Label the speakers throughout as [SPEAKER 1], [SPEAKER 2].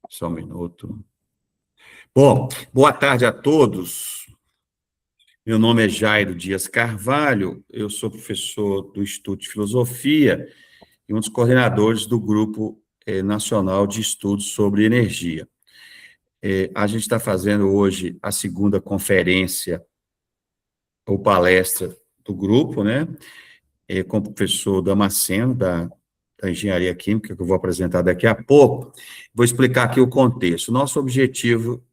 [SPEAKER 1] Só um minuto. Bom, boa tarde a todos. Meu nome é Jairo Dias Carvalho, eu sou professor do Instituto de Filosofia e um dos coordenadores do Grupo Nacional de Estudos sobre Energia. A gente está fazendo hoje a segunda conferência ou palestra do grupo, né? Com o professor Damasceno, da Engenharia Química, que eu vou apresentar daqui a pouco. Vou explicar aqui o contexto. Nosso objetivo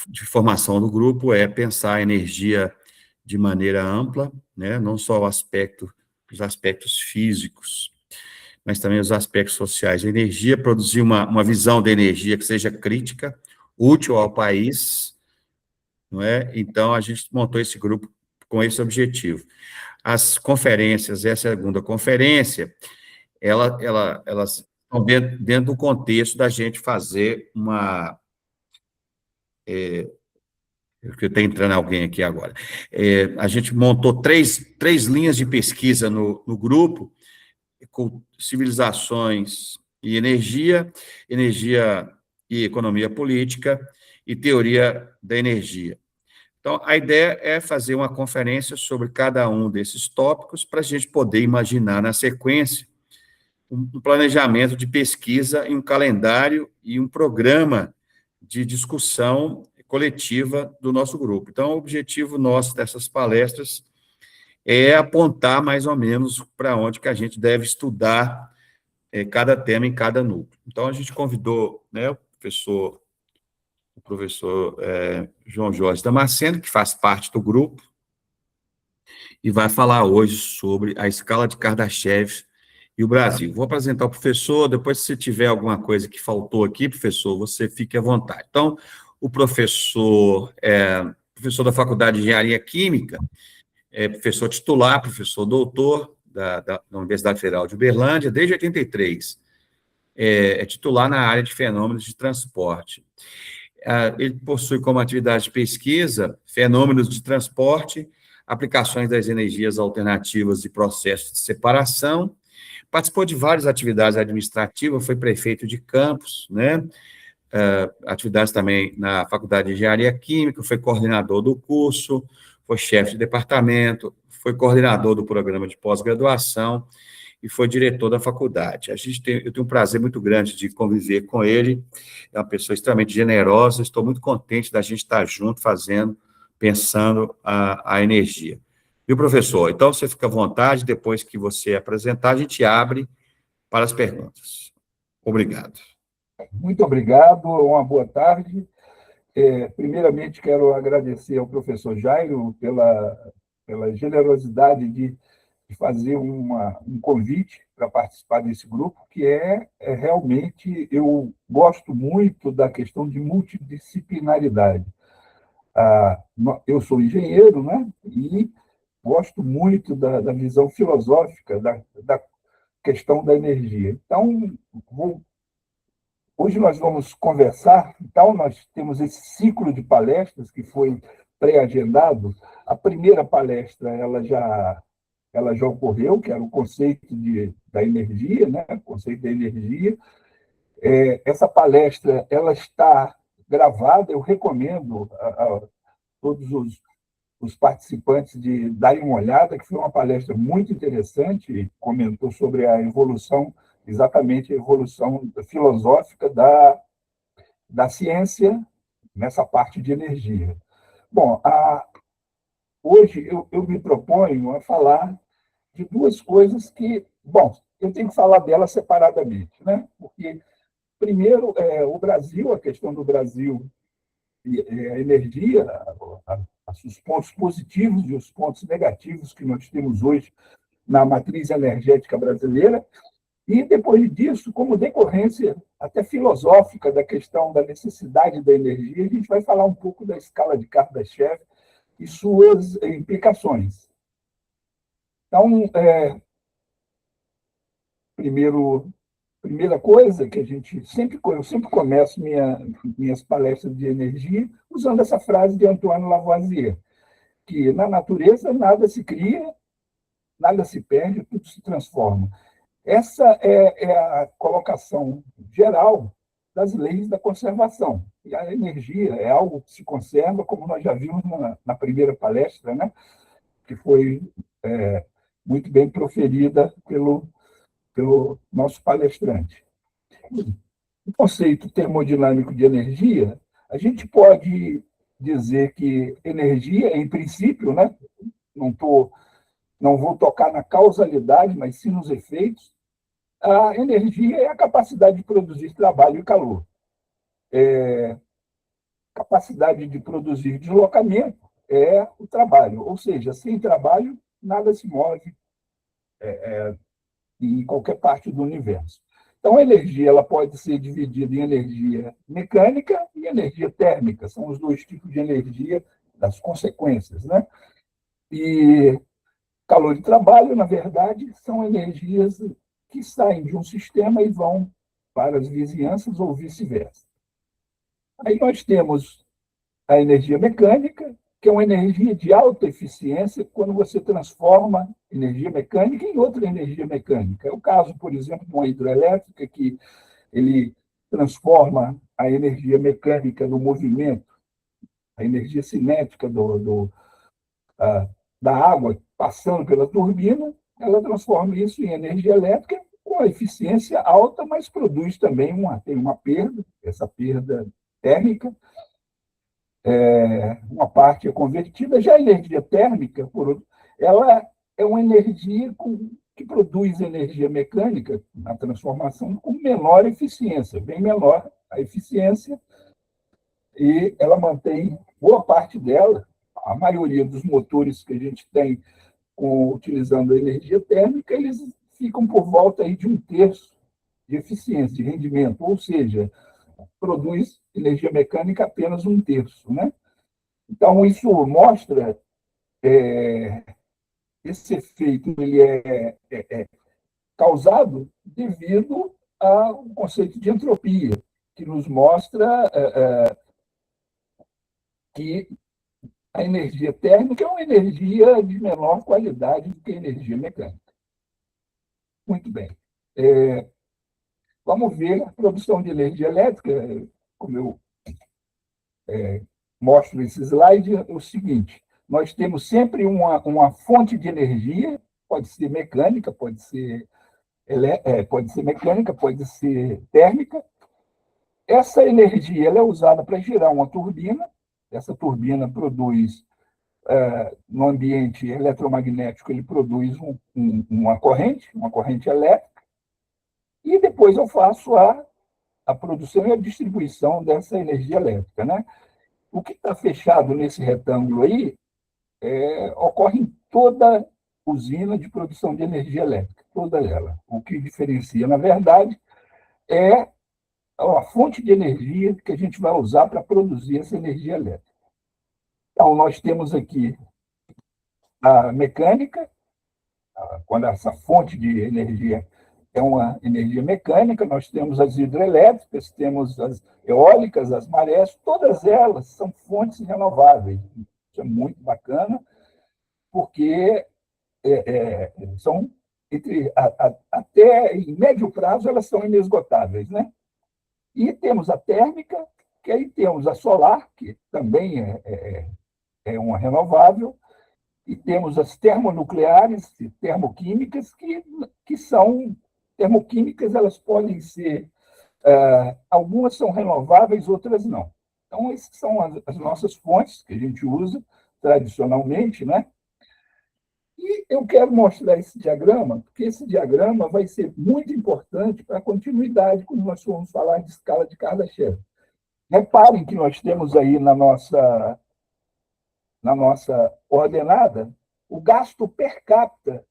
[SPEAKER 1] de formação do grupo é pensar a energia de maneira ampla, né? Não só os aspectos físicos, mas também os aspectos sociais. A energia, produzir uma visão da energia que seja crítica, útil ao país, não é? Então, a gente montou esse grupo com esse objetivo. As conferências, essa é a segunda conferência, elas estão dentro do contexto da gente fazer uma... que está entrando alguém aqui agora. A gente montou três linhas de pesquisa no grupo, com civilizações e energia e economia política, e teoria da energia. Então, a ideia é fazer uma conferência sobre cada um desses tópicos, para a gente poder imaginar, na sequência, um planejamento de pesquisa e um calendário e um programa de discussão coletiva do nosso grupo. Então, o objetivo nosso dessas palestras é apontar mais ou menos para onde que a gente deve estudar cada tema em cada núcleo. Então, a gente convidou, né, o professor João Jorge Damasceno, que faz parte do grupo, e vai falar hoje sobre a escala de Kardashev e o Brasil. Vou apresentar o professor, depois, se tiver alguma coisa que faltou aqui, professor, você fique à vontade. Então, o professor da Faculdade de Engenharia Química, professor titular, professor doutor da Universidade Federal de Uberlândia, desde 83. É titular na área de fenômenos de transporte. Ele possui como atividade de pesquisa fenômenos de transporte, aplicações das energias alternativas e processos de separação. Participou de várias atividades administrativas, foi prefeito de Campos, né? Atividades também na Faculdade de Engenharia Química, foi coordenador do curso, foi chefe de departamento, foi coordenador do programa de pós-graduação e foi diretor da faculdade. Eu tenho um prazer muito grande de conviver com ele, é uma pessoa extremamente generosa, estou muito contente da gente estar junto, pensando a energia. Viu, professor? Então, você fica à vontade, depois que você apresentar, a gente abre para as perguntas. Obrigado.
[SPEAKER 2] Muito obrigado, uma boa tarde. Primeiramente, quero agradecer ao professor Jairo pela generosidade de fazer um convite para participar desse grupo, que realmente, eu gosto muito da questão de multidisciplinaridade. Eu sou engenheiro, né? E gosto muito da visão filosófica da questão da energia. Então, hoje nós vamos conversar. Então, nós temos esse ciclo de palestras que foi pré-agendado. A primeira palestra ela já ocorreu, que era o conceito da energia, né? O conceito da energia. Essa palestra ela está gravada, eu recomendo a todos os participantes de darem uma olhada, que foi uma palestra muito interessante, comentou sobre a evolução, exatamente a evolução filosófica da ciência nessa parte de energia. Bom, hoje eu me proponho a falar de duas coisas que, bom, eu tenho que falar delas separadamente, né? Porque, primeiro, o Brasil, a questão do Brasil e a energia, os pontos positivos e os pontos negativos que nós temos hoje na matriz energética brasileira, e, depois disso, como decorrência até filosófica da questão da necessidade da energia, a gente vai falar um pouco da escala de Kardashev e suas implicações. Então, primeira coisa que eu sempre começo minhas palestras de energia usando essa frase de Antoine Lavoisier, que na natureza nada se cria, nada se perde, tudo se transforma. Essa é a colocação geral das leis da conservação. E a energia é algo que se conserva, como nós já vimos na primeira palestra, né? Que foi muito bem proferida pelo nosso palestrante. O conceito termodinâmico de energia, a gente pode dizer que energia, em princípio, né? Não vou tocar na causalidade, mas sim nos efeitos. A energia é a capacidade de produzir trabalho e calor. Capacidade de produzir deslocamento é o trabalho, ou seja, sem trabalho, nada se move em qualquer parte do universo. Então, a energia ela pode ser dividida em energia mecânica e energia térmica, são os dois tipos de energia das consequências, né? E calor e trabalho, na verdade, são energias que saem de um sistema e vão para as vizinhanças ou vice-versa. Aí nós temos a energia mecânica, que é uma energia de alta eficiência quando você transforma energia mecânica em outra energia mecânica. É o caso, por exemplo, de uma hidrelétrica, que ele transforma a energia mecânica do movimento, a energia cinética da água passando pela turbina, ela transforma isso em energia elétrica com eficiência alta, mas produz também tem uma perda, essa perda térmica, uma parte é convertida. Já a energia térmica, ela é uma energia que produz energia mecânica na transformação com menor eficiência, bem menor a eficiência, e ela mantém boa parte dela. A maioria dos motores que a gente tem utilizando a energia térmica, eles ficam por volta aí de 1/3 de eficiência, de rendimento, ou seja, produz energia mecânica apenas 1/3, né? Então, isso mostra esse efeito ele é causado devido ao conceito de entropia, que nos mostra que a energia térmica é uma energia de menor qualidade do que a energia mecânica. Muito bem. Vamos ver a produção de energia elétrica, como eu mostro nesse slide, é o seguinte: nós temos sempre uma fonte de energia, pode ser mecânica, pode ser mecânica, pode ser térmica. Essa energia ela é usada para girar uma turbina. Essa turbina produz, no ambiente eletromagnético, ele produz uma corrente elétrica, e depois eu faço a produção e a distribuição dessa energia elétrica, né? O que está fechado nesse retângulo aí ocorre em toda usina de produção de energia elétrica, toda ela. O que diferencia, na verdade, é a fonte de energia que a gente vai usar para produzir essa energia elétrica. Então, nós temos aqui a mecânica, quando essa fonte de energia é uma energia mecânica, nós temos as hidrelétricas, temos as eólicas, as marés, todas elas são fontes renováveis. Isso é muito bacana, porque são, até em médio prazo, elas são inesgotáveis, né? E temos a térmica, que aí temos a solar, que também é uma renovável, e temos as termonucleares e termoquímicas, que são termoquímicas, elas podem ser, algumas são renováveis, outras não. Então, essas são as nossas fontes que a gente usa tradicionalmente, né? E eu quero mostrar esse diagrama, porque esse diagrama vai ser muito importante para a continuidade quando nós formos falar de escala de Kardashev. Reparem que nós temos aí na nossa ordenada o gasto per capita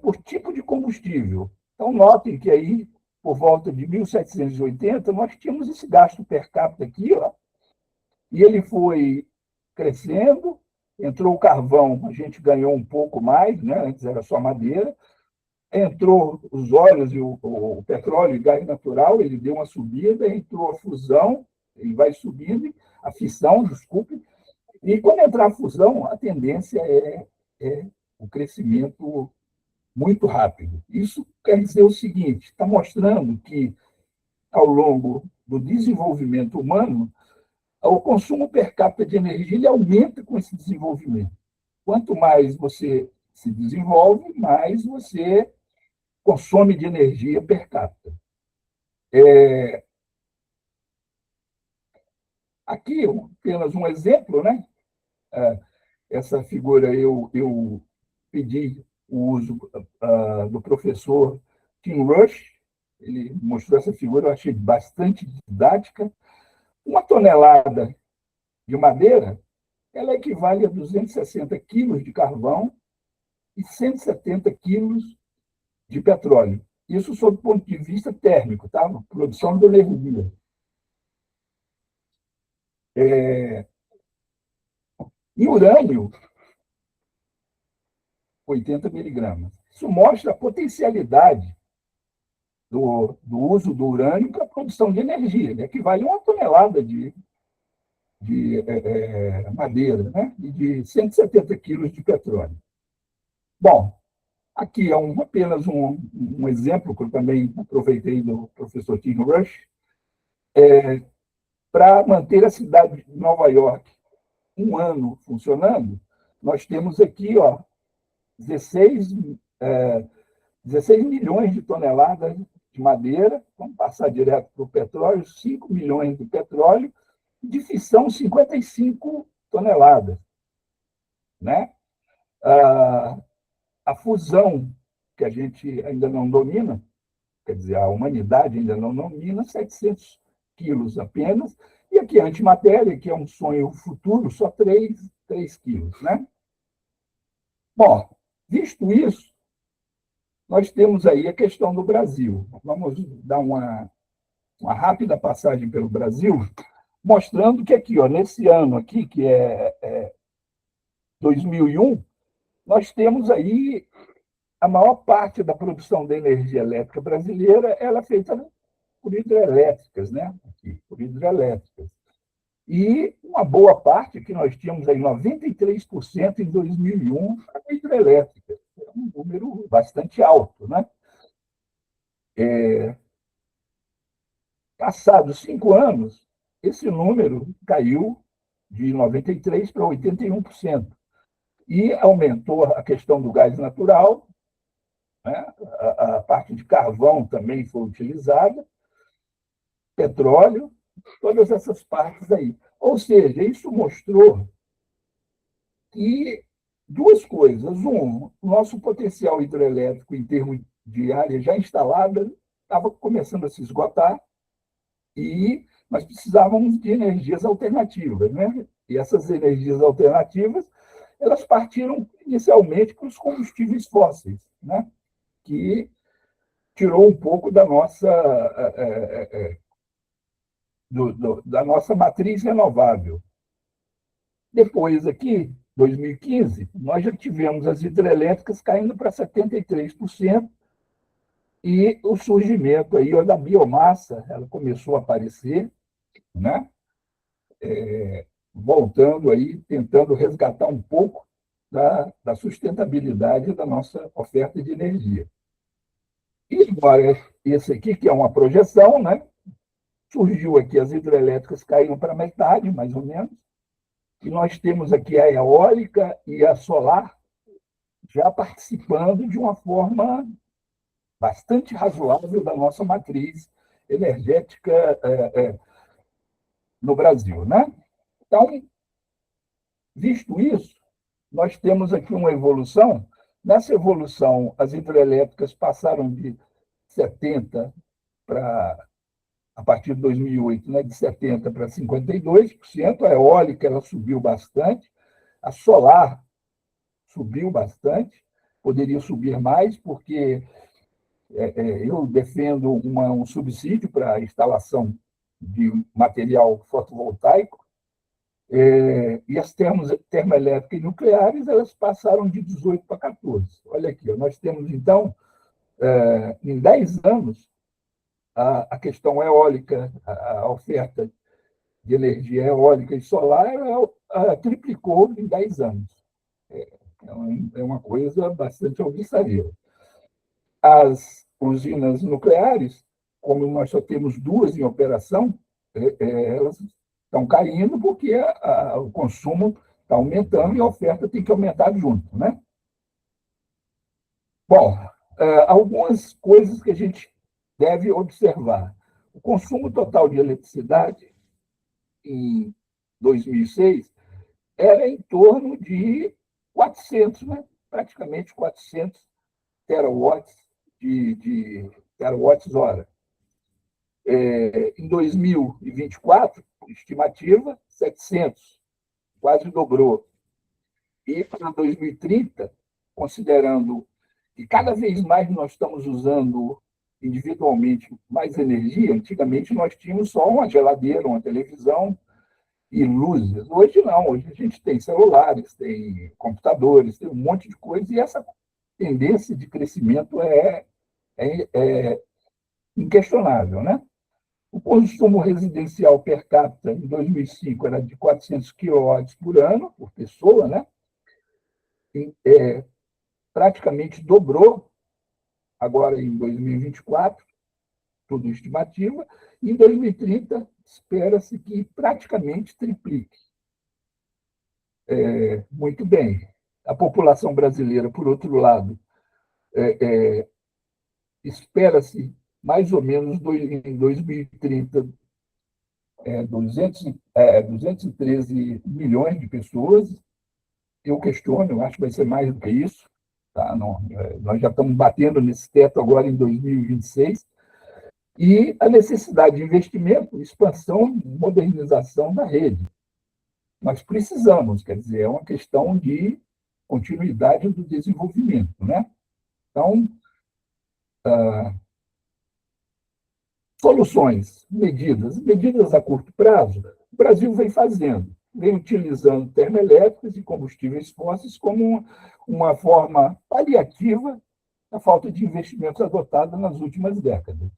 [SPEAKER 2] por tipo de combustível. Então, notem que aí, por volta de 1780, nós tínhamos esse gasto per capita aqui, ó, e ele foi crescendo. Entrou o carvão, a gente ganhou um pouco mais, né? Antes era só madeira. Entrou os óleos e o petróleo e gás natural, ele deu uma subida. Entrou a fusão, ele vai subindo, a fissão, desculpe. E quando entrar a fusão, a tendência é o crescimento muito rápido. Isso quer dizer o seguinte: está mostrando que ao longo do desenvolvimento humano, o consumo per capita de energia ele aumenta com esse desenvolvimento. Quanto mais você se desenvolve, mais você consome de energia per capita. Aqui, apenas um exemplo, né? Essa figura eu pedi o uso do professor Tim Rush, ele mostrou essa figura, eu achei bastante didática. Uma tonelada de madeira, ela equivale a 260 quilos de carvão e 170 quilos de petróleo. Isso sob o ponto de vista térmico, tá? Produção de energia. E urânio, 80 miligramas. Isso mostra a potencialidade do uso do urânio para a produção de energia. Ele equivale a uma tonelada de madeira, né? E de 170 quilos de petróleo. Bom, aqui é apenas um exemplo que eu também aproveitei do professor Tim Rush, para manter a cidade de Nova York um ano funcionando. Nós temos aqui 16 milhões de toneladas de madeira, vamos passar direto para o petróleo, 5 milhões de petróleo, de fissão 55 toneladas. Né? A fusão, que a gente ainda não domina, quer dizer, a humanidade ainda não domina, 700 quilos apenas, e aqui a antimatéria, que é um sonho futuro, só 3 quilos. Né? Bom, visto isso, nós temos aí a questão do Brasil. Vamos dar uma rápida passagem pelo Brasil, mostrando que aqui, nesse ano aqui, que é 2001, nós temos aí a maior parte da produção da energia elétrica brasileira, ela é feita por hidrelétricas, né? Aqui, por hidrelétricas. E uma boa parte, que nós tínhamos aí 93% em 2001, era hidrelétrica. É um número bastante alto, né? Passados 5 anos, esse número caiu de 93% para 81%. E aumentou a questão do gás natural, né? A parte de carvão também foi utilizada, petróleo, todas essas partes aí. Ou seja, isso mostrou que duas coisas. O nosso potencial hidrelétrico em termos de área já instalada estava começando a se esgotar e nós precisávamos de energias alternativas. Né? E essas energias alternativas elas partiram inicialmente para os combustíveis fósseis, né? Que tirou um pouco da nossa da nossa matriz renovável. Depois, aqui, 2015, nós já tivemos as hidrelétricas caindo para 73% e o surgimento aí da biomassa, ela começou a aparecer, né? Voltando aí, tentando resgatar um pouco da sustentabilidade da nossa oferta de energia. E agora, esse aqui, que é uma projeção, né? Surgiu aqui, as hidrelétricas caíram para metade, mais ou menos, e nós temos aqui a eólica e a solar já participando de uma forma bastante razoável da nossa matriz energética no Brasil. Né? Então, visto isso, nós temos aqui uma evolução. Nessa evolução, as hidrelétricas passaram de 70 para, a partir de 2008, né, de 70% para 52%, a eólica ela subiu bastante, a solar subiu bastante, poderia subir mais, porque eu defendo um subsídio para a instalação de material fotovoltaico, e as termoelétricas e nucleares elas passaram de 18 para 14. Olha aqui, nós temos, então, em 10 anos, a questão eólica, a oferta de energia eólica e solar, ela triplicou em 10 anos. É uma coisa bastante alvissareira. As usinas nucleares como nós só temos duas em operação, elas estão caindo porque o consumo está aumentando e a oferta tem que aumentar junto, né? Bom, algumas coisas que a gente deve observar. O consumo total de eletricidade em 2006 era em torno de 400, né? Praticamente 400 terawatts de terawatts-hora. Em 2024, estimativa, 700, quase dobrou. E para 2030, considerando que cada vez mais nós estamos usando individualmente mais energia, antigamente nós tínhamos só uma geladeira, uma televisão e luzes. Hoje não, hoje a gente tem celulares, tem computadores, tem um monte de coisa, e essa tendência de crescimento é inquestionável, né? O consumo residencial per capita em 2005 era de 400 quilowatts por ano, por pessoa, né? Praticamente dobrou agora em 2024, tudo estimativa, e em 2030 espera-se que praticamente triplique. Muito bem. A população brasileira, por outro lado, espera-se mais ou menos em 2030 213 milhões de pessoas. Eu questiono, eu acho que vai ser mais do que isso. Tá? Não, nós já estamos batendo nesse teto agora em 2026. E a necessidade de investimento, expansão, modernização da rede. Nós precisamos, quer dizer, é uma questão de continuidade do desenvolvimento, né? Então, soluções, medidas a curto prazo, o Brasil vem fazendo, vem utilizando termoelétricas e combustíveis fósseis como uma forma paliativa da falta de investimentos adotada nas últimas décadas.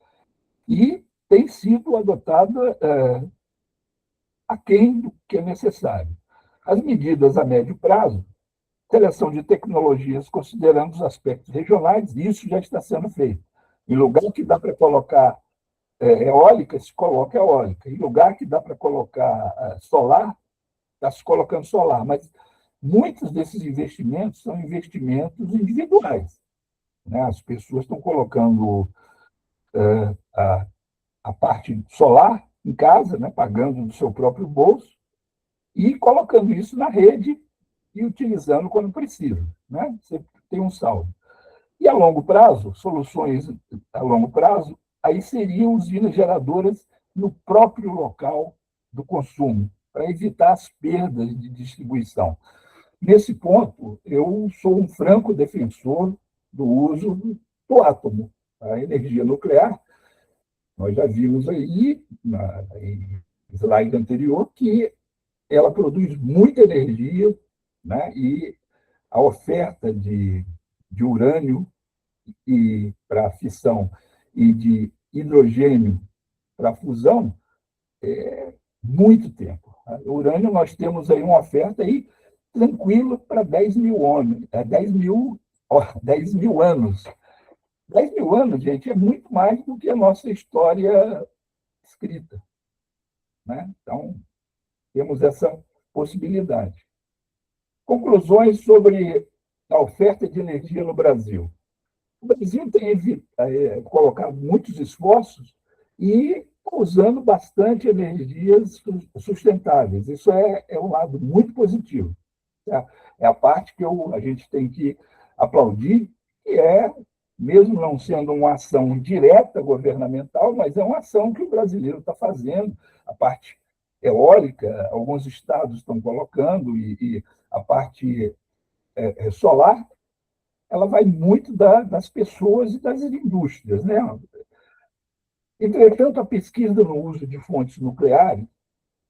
[SPEAKER 2] E tem sido adotada aquém do que é necessário. As medidas a médio prazo, seleção de tecnologias considerando os aspectos regionais, isso já está sendo feito. Em lugar que dá para colocar eólica, se coloca eólica. Em lugar que dá para colocar solar, está se colocando solar. Mas muitos desses investimentos são investimentos individuais, né? As pessoas estão colocando a parte solar em casa, né? Pagando do seu próprio bolso, e colocando isso na rede e utilizando quando precisa, né? Você tem um saldo. E a longo prazo, soluções a longo prazo, aí seriam usinas geradoras no próprio local do consumo, para evitar as perdas de distribuição. Nesse ponto, eu sou um franco defensor do uso do átomo. A energia nuclear, nós já vimos aí, em slide anterior, que ela produz muita energia, né? E a oferta de urânio e para fissão e de hidrogênio para fusão muito tempo. O urânio, nós temos aí uma oferta aí tranquila para 10 mil anos. 10 mil anos. 10 mil anos, gente, é muito mais do que a nossa história escrita, né? Então, temos essa possibilidade. Conclusões sobre a oferta de energia no Brasil. O Brasil tem colocado muitos esforços e usando bastante energias sustentáveis. Isso é um lado muito positivo. Tá? É a parte que a gente tem que aplaudir, que mesmo não sendo uma ação direta governamental, mas é uma ação que o brasileiro está fazendo. A parte eólica, alguns estados estão colocando, e a parte solar, ela vai muito das pessoas e das indústrias, né? Entretanto, a pesquisa no uso de fontes nucleares,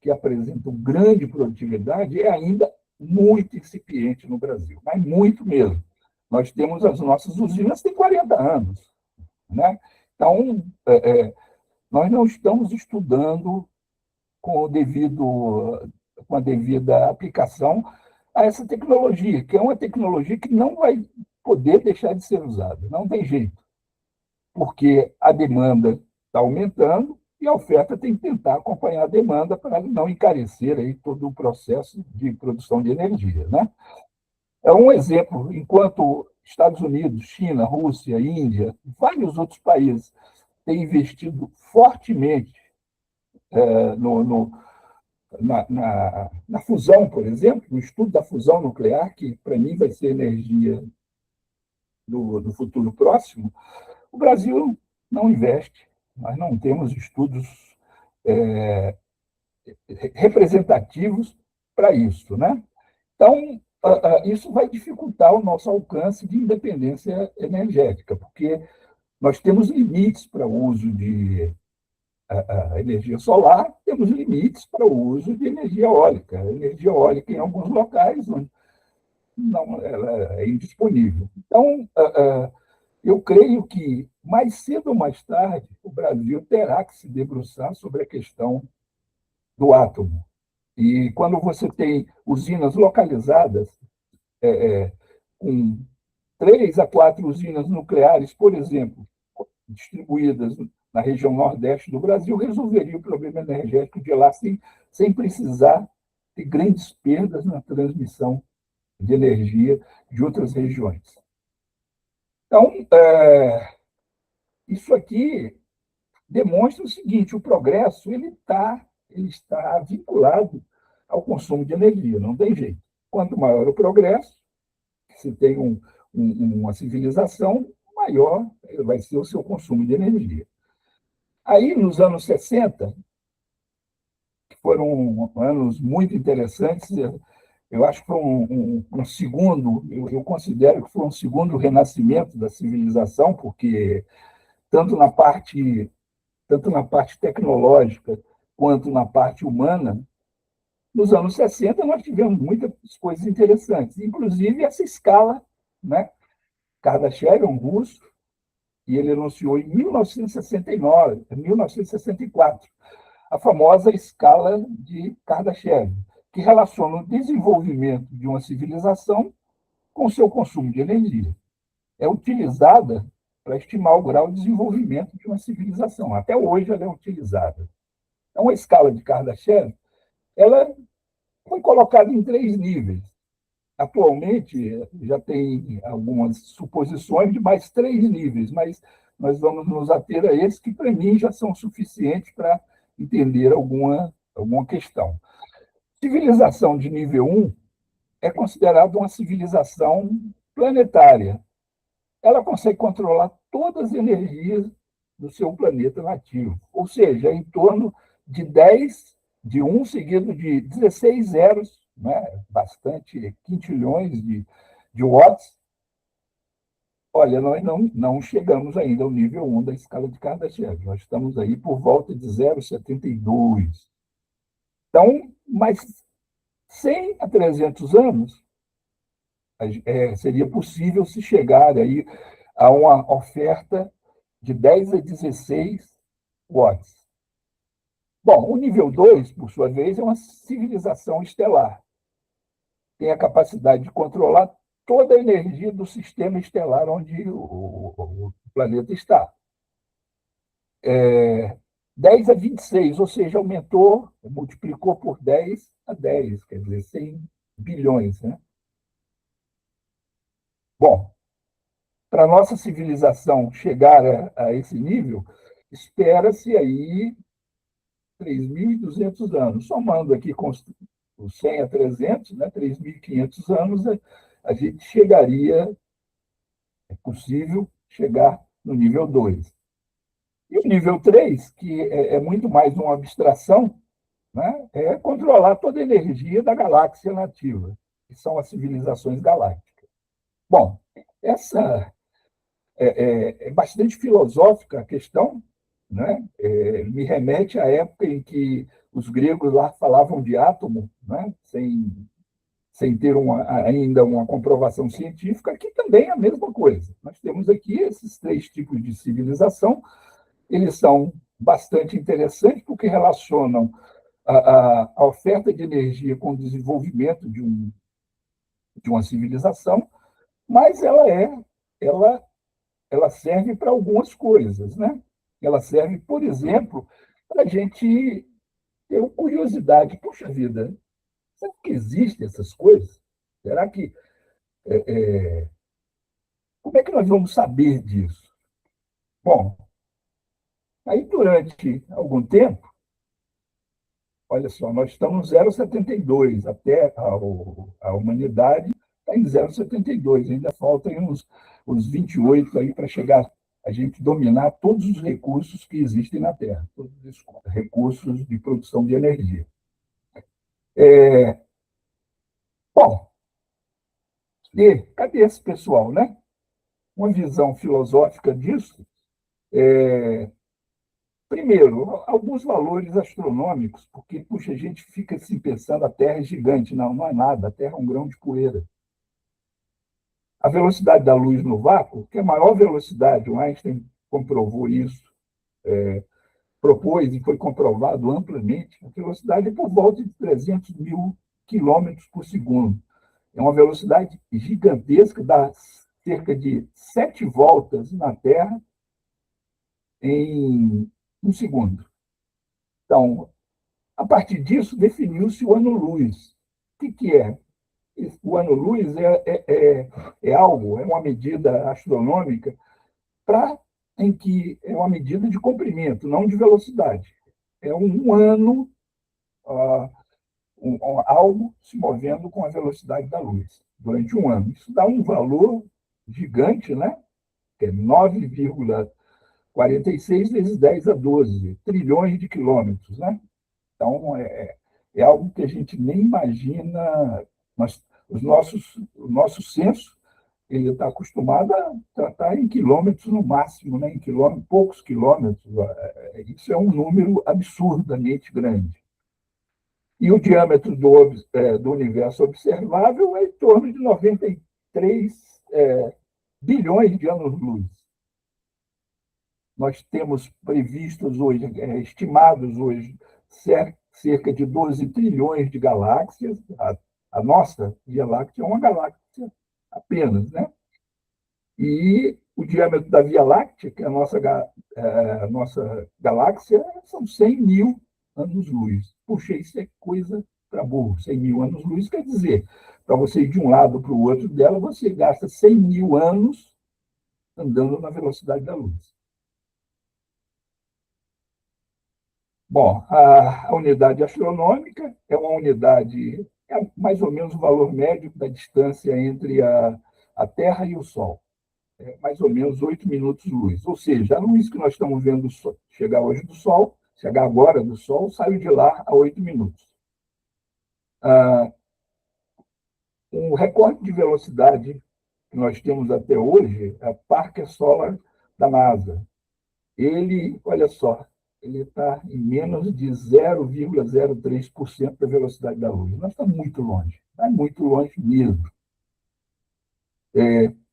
[SPEAKER 2] que apresentam grande produtividade, é ainda muito incipiente no Brasil, mas muito mesmo. Nós temos as nossas usinas têm 40 anos, né? Então, nós não estamos estudando com a devida aplicação a essa tecnologia, que é uma tecnologia que não vai poder deixar de ser usada, não tem jeito, porque a demanda está está aumentando e a oferta tem que tentar acompanhar a demanda para não encarecer aí todo o processo de produção de energia, né? É um exemplo, enquanto Estados Unidos, China, Rússia, Índia, vários outros países têm investido fortemente no, na fusão, por exemplo, no estudo da fusão nuclear, que para mim vai ser energia do futuro próximo, o Brasil não investe. Nós não temos estudos representativos para isso, né? Então, isso vai dificultar o nosso alcance de independência energética, porque nós temos limites para o uso de energia solar, temos limites para o uso de energia eólica. A energia eólica, em alguns locais, não, ela é indisponível. Então, eu creio que, mais cedo ou mais tarde, o Brasil terá que se debruçar sobre a questão do átomo. E quando você tem usinas localizadas, com 3 a 4 usinas nucleares, por exemplo, distribuídas na região nordeste do Brasil, resolveria o problema energético de lá sem precisar ter grandes perdas na transmissão de energia de outras regiões. Então, isso aqui demonstra o seguinte: o progresso ele está vinculado ao consumo de energia, não tem jeito. Quanto maior o progresso, se tem uma civilização, maior vai ser o seu consumo de energia. Aí, nos anos 60, que foram anos muito interessantes, eu acho que foi um segundo, eu considero que foi um segundo renascimento da civilização, porque tanto na parte, tanto na parte tecnológica quanto na parte humana, nos anos 60 nós tivemos muitas coisas interessantes, inclusive essa escala, né? Kardashev é um russo, e ele anunciou em 1969, 1964, a famosa escala de Kardashev, que relaciona o desenvolvimento de uma civilização com o seu consumo de energia. É utilizada para estimar o grau de desenvolvimento de uma civilização. Até hoje ela é utilizada. Então, a escala de Kardashev, ela foi colocada em 3 níveis. Atualmente, já tem algumas suposições de mais 3 níveis, mas nós vamos nos ater a esses que, para mim, já são suficientes para entender alguma questão. Civilização de nível 1 é considerada uma civilização planetária. Ela consegue controlar todas as energias do seu planeta nativo, ou seja, em torno de 10, de 1 seguido de 16 zeros, né? Bastante quintilhões de watts. Olha, nós não chegamos ainda ao nível 1 da escala de Kardashev, nós estamos aí por volta de 0,72. Então, mas 100 a 300 anos, seria possível se chegar aí a uma oferta de 10 a 16 watts. Bom, o nível 2, por sua vez, é uma civilização estelar. Tem a capacidade de controlar toda a energia do sistema estelar onde o planeta está. 10 a 26, ou seja, aumentou, multiplicou por 10 a 10, quer dizer, 100 bilhões. Né? Bom, para a nossa civilização chegar a esse nível, espera-se aí 3.200 anos. Somando aqui com os 100 a 300, né, 3.500 anos, a gente chegaria, é possível chegar no nível 2. E o nível 3, que é muito mais uma abstração, né, é controlar toda a energia da galáxia nativa, que são as civilizações galácticas. Bom, essa é bastante filosófica a questão, né? Me remete à época em que os gregos lá falavam de átomo, né? sem ter ainda uma comprovação científica, que também é a mesma coisa. Nós temos aqui esses 3 tipos de civilização, eles são bastante interessantes porque relacionam a oferta de energia com o desenvolvimento de uma civilização, mas ela serve para algumas coisas, né? Ela serve, por exemplo, para a gente ter uma curiosidade. Puxa vida, será que existem essas coisas? Será que... Como é que nós vamos saber disso? Bom, aí durante algum tempo, olha só, nós estamos no 0,72, até a humanidade está em 0,72, ainda faltam uns 28 aí para chegar a gente dominar todos os recursos que existem na Terra, todos os recursos de produção de energia. Bom, e cadê esse pessoal, né? Uma visão filosófica disso, primeiro, alguns valores astronômicos, porque, puxa, a gente fica assim pensando, a Terra é gigante. Não, não é nada, a Terra é um grão de poeira. A velocidade da luz no vácuo, que é a maior velocidade, o Einstein comprovou isso, propôs e foi comprovado amplamente, a velocidade é por volta de 300 mil quilômetros por segundo. É uma velocidade gigantesca, dá cerca de 7 voltas na Terra em um segundo. Então, a partir disso, definiu-se o ano-luz. O que é? O ano-luz é algo, é uma medida astronômica em que é uma medida de comprimento, não de velocidade. É um ano, algo se movendo com a velocidade da luz durante um ano. Isso dá um valor gigante, né? Que é 9,46 vezes 10 a 12 trilhões de quilômetros, né? Então, é algo que a gente nem imagina, mas o nosso senso ele está acostumado a tratar em quilômetros no máximo, né? Em poucos quilômetros. Isso é um número absurdamente grande. E o diâmetro do universo observável é em torno de 93 bilhões de anos-luz. Nós temos previstos hoje, estimados hoje, cerca de 12 trilhões de galáxias. A nossa Via Láctea é uma galáxia apenas, né? E o diâmetro da Via Láctea, que é a nossa galáxia, são 100 mil anos-luz. Puxa, isso é coisa para burro. 100 mil anos-luz quer dizer, para você ir de um lado para o outro dela, você gasta 100 mil anos andando na velocidade da luz. Bom, a unidade astronômica é uma unidade, é mais ou menos o valor médio da distância entre a Terra e o Sol. É mais ou menos 8 minutos-luz. Ou seja, a luz que nós estamos vendo chegar hoje do Sol, chegar agora do Sol, saiu de lá a 8 minutos. O recorde de velocidade que nós temos até hoje é o Parker Solar da NASA. Ele, olha só, ele está em menos de 0,03% da velocidade da luz. Nós estamos muito longe, está muito longe mesmo.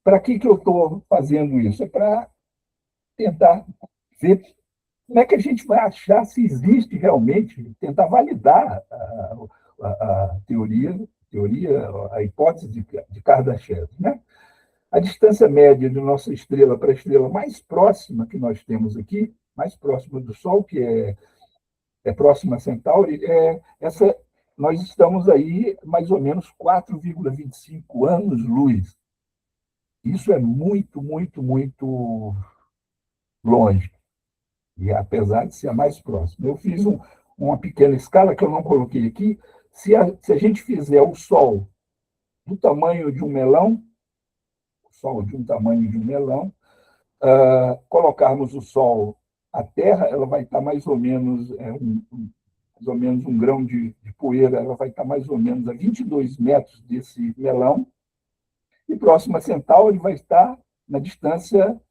[SPEAKER 2] Para que eu estou fazendo isso? É para tentar ver como é que a gente vai achar se existe realmente, tentar validar a teoria, a hipótese de Kardashev, né? A distância média de nossa estrela para a estrela mais próxima que nós temos aqui, mais próxima do Sol, que é próxima a Centauri, nós estamos aí mais ou menos 4,25 anos-luz. Isso é muito, muito, muito longe, e apesar de ser a mais próxima. Eu fiz uma pequena escala que eu não coloquei aqui. Se a gente fizer o Sol do tamanho de um melão, o Sol de um tamanho de um melão, colocarmos o Sol, a Terra, ela vai estar mais ou menos, mais ou menos um grão de poeira, ela vai estar mais ou menos a 22 metros desse melão, e próximo a Centauri vai estar na distância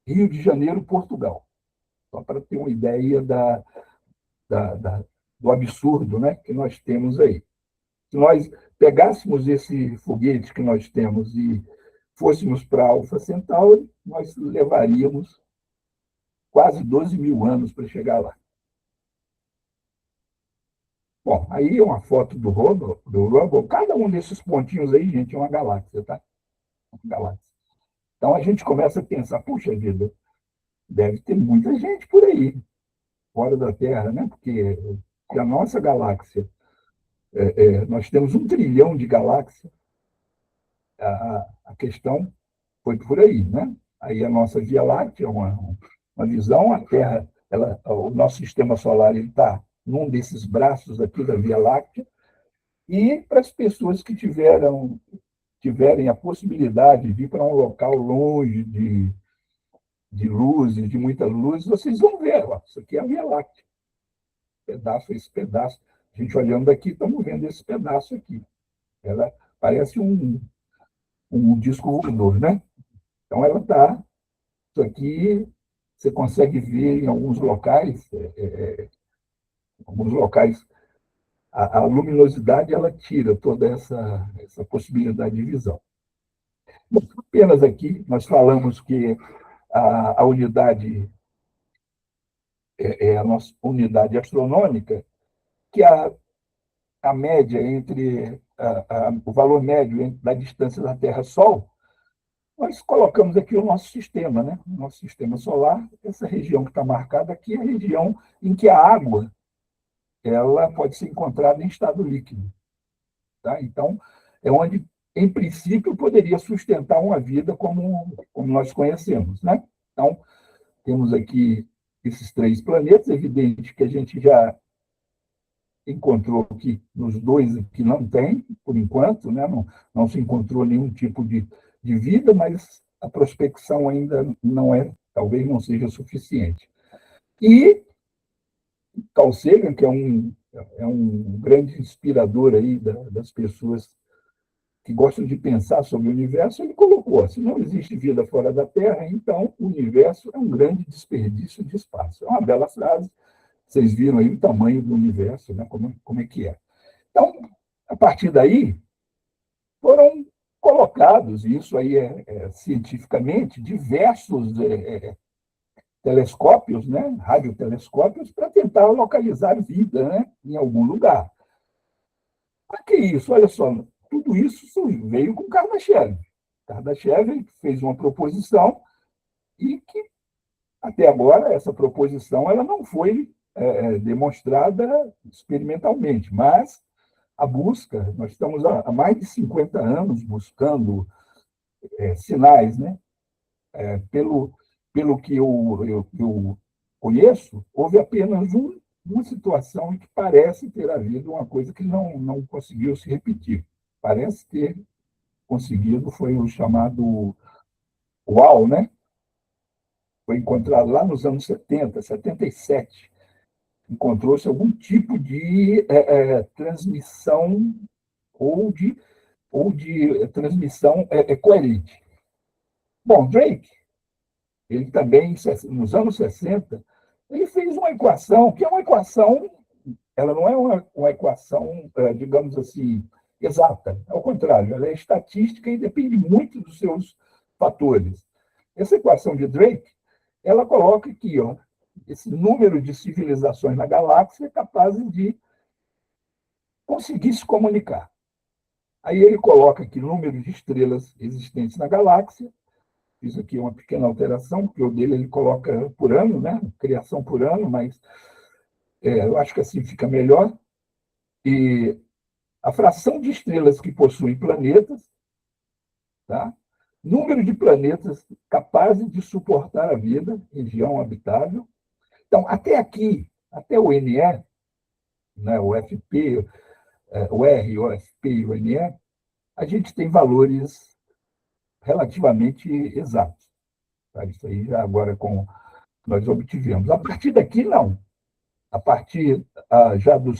[SPEAKER 2] Rio de Janeiro, Portugal. Só para ter uma ideia do absurdo, né, que nós temos aí. Se nós pegássemos esse foguete que nós temos e fôssemos para Alpha Centauri, nós levaríamos quase 12 mil anos para chegar lá. Bom, aí é uma foto do Hubble. Cada um desses pontinhos aí, gente, é uma galáxia, tá? Uma galáxia. Então a gente começa a pensar, puxa vida, Deve ter muita gente por aí, fora da Terra, né? Porque a nossa galáxia, nós temos 1 trilhão de galáxias, a questão foi por aí, né? Aí a nossa Via Láctea, uma visão, a Terra, o nosso sistema solar está num desses braços aqui da Via Láctea, e para as pessoas que tiverem a possibilidade de ir para um local longe de luzes, de muita luz, vocês vão ver, ó, isso aqui é a Via Láctea, esse pedaço. A gente olhando aqui, estamos vendo esse pedaço aqui. Ela parece um disco voador, né? Então, ela está. Isso aqui você consegue ver em alguns locais, a luminosidade ela tira toda essa possibilidade de visão. Bom, apenas aqui nós falamos que a unidade é a nossa unidade astronômica, que a média entre o valor médio da distância da Terra-Sol, nós colocamos aqui o nosso sistema, né? O nosso sistema solar, essa região que está marcada aqui é a região em que a água ela pode ser encontrada em estado líquido. Tá? Então, é onde, em princípio, poderia sustentar uma vida como nós conhecemos. Né? Então, temos aqui esses 3 planetas, é evidente que a gente já encontrou que nos 2 que não tem, por enquanto, né? Não se encontrou nenhum tipo de vida, mas a prospecção ainda talvez não seja suficiente. E Carl Sagan, que é um grande inspirador aí das pessoas que gostam de pensar sobre o universo, ele colocou: se não existe vida fora da Terra, então o universo é um grande desperdício de espaço. É uma bela frase. Vocês viram aí o tamanho do universo, né? Como é que é. Então, a partir daí, foram colocados, e isso aí cientificamente, diversos telescópios, né? Radiotelescópios, para tentar localizar vida, né? Em algum lugar. Para que isso? Olha só, tudo isso veio com Kardashev. Kardashev fez uma proposição e que, até agora, essa proposição ela não foi demonstrada experimentalmente, mas a busca, nós estamos há mais de 50 anos buscando sinais, né? Pelo que eu conheço, houve apenas uma situação em que parece ter havido uma coisa que não conseguiu se repetir. Parece ter conseguido, foi o chamado UAU, né? Foi encontrado lá nos anos 70, 77. Encontrou-se algum tipo de transmissão ou de transmissão coerente. Bom, Drake, ele também, nos anos 60, ele fez uma equação, que é uma equação, ela não é uma equação, digamos assim, exata. Ao contrário, ela é estatística e depende muito dos seus fatores. Essa equação de Drake, ela coloca aqui, ó, esse número de civilizações na galáxia capazes de conseguir se comunicar. Aí ele coloca aqui o número de estrelas existentes na galáxia. Isso aqui é uma pequena alteração, porque o dele ele coloca por ano, né? Criação por ano, mas eu acho que assim fica melhor. E a fração de estrelas que possuem planetas, tá? Número de planetas capazes de suportar a vida, região habitável. Então, até aqui, até o NE, né, o FP, o R, o FP e o NE, a gente tem valores relativamente exatos. Tá? Isso aí já agora nós obtivemos. A partir daqui, não. A partir já do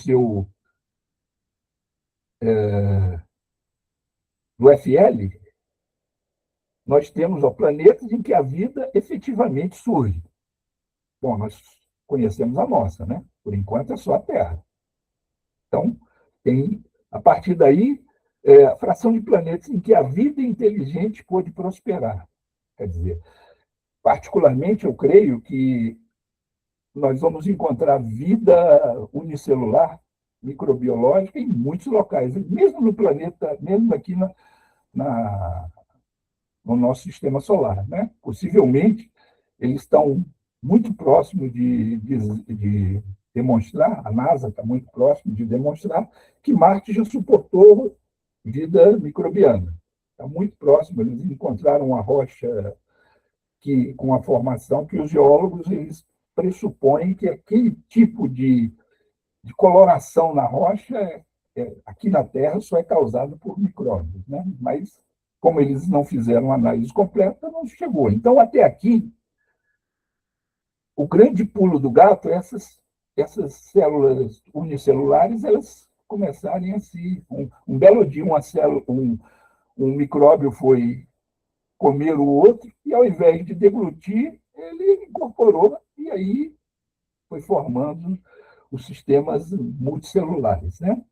[SPEAKER 2] do FL, nós temos planetas em que a vida efetivamente surge. Bom, nós conhecemos a nossa, né? Por enquanto é só a Terra. Então, a partir daí, a fração de planetas em que a vida inteligente pôde prosperar. Quer dizer, particularmente, eu creio que nós vamos encontrar vida unicelular, microbiológica, em muitos locais, mesmo no planeta, mesmo aqui no nosso sistema solar. Né? Possivelmente, eles estão muito próximo de demonstrar, a NASA está muito próximo de demonstrar que Marte já suportou vida microbiana. Está muito próximo, eles encontraram uma rocha com a formação que os geólogos eles pressupõem que aquele tipo de coloração na rocha aqui na Terra só é causado por micróbios, né? Mas como eles não fizeram uma análise completa, não chegou. Então, até aqui, o grande pulo do gato é essas células unicelulares elas começarem a se... Um belo dia, um micróbio foi comer o outro e, ao invés de deglutir, ele incorporou e aí foi formando os sistemas multicelulares, né?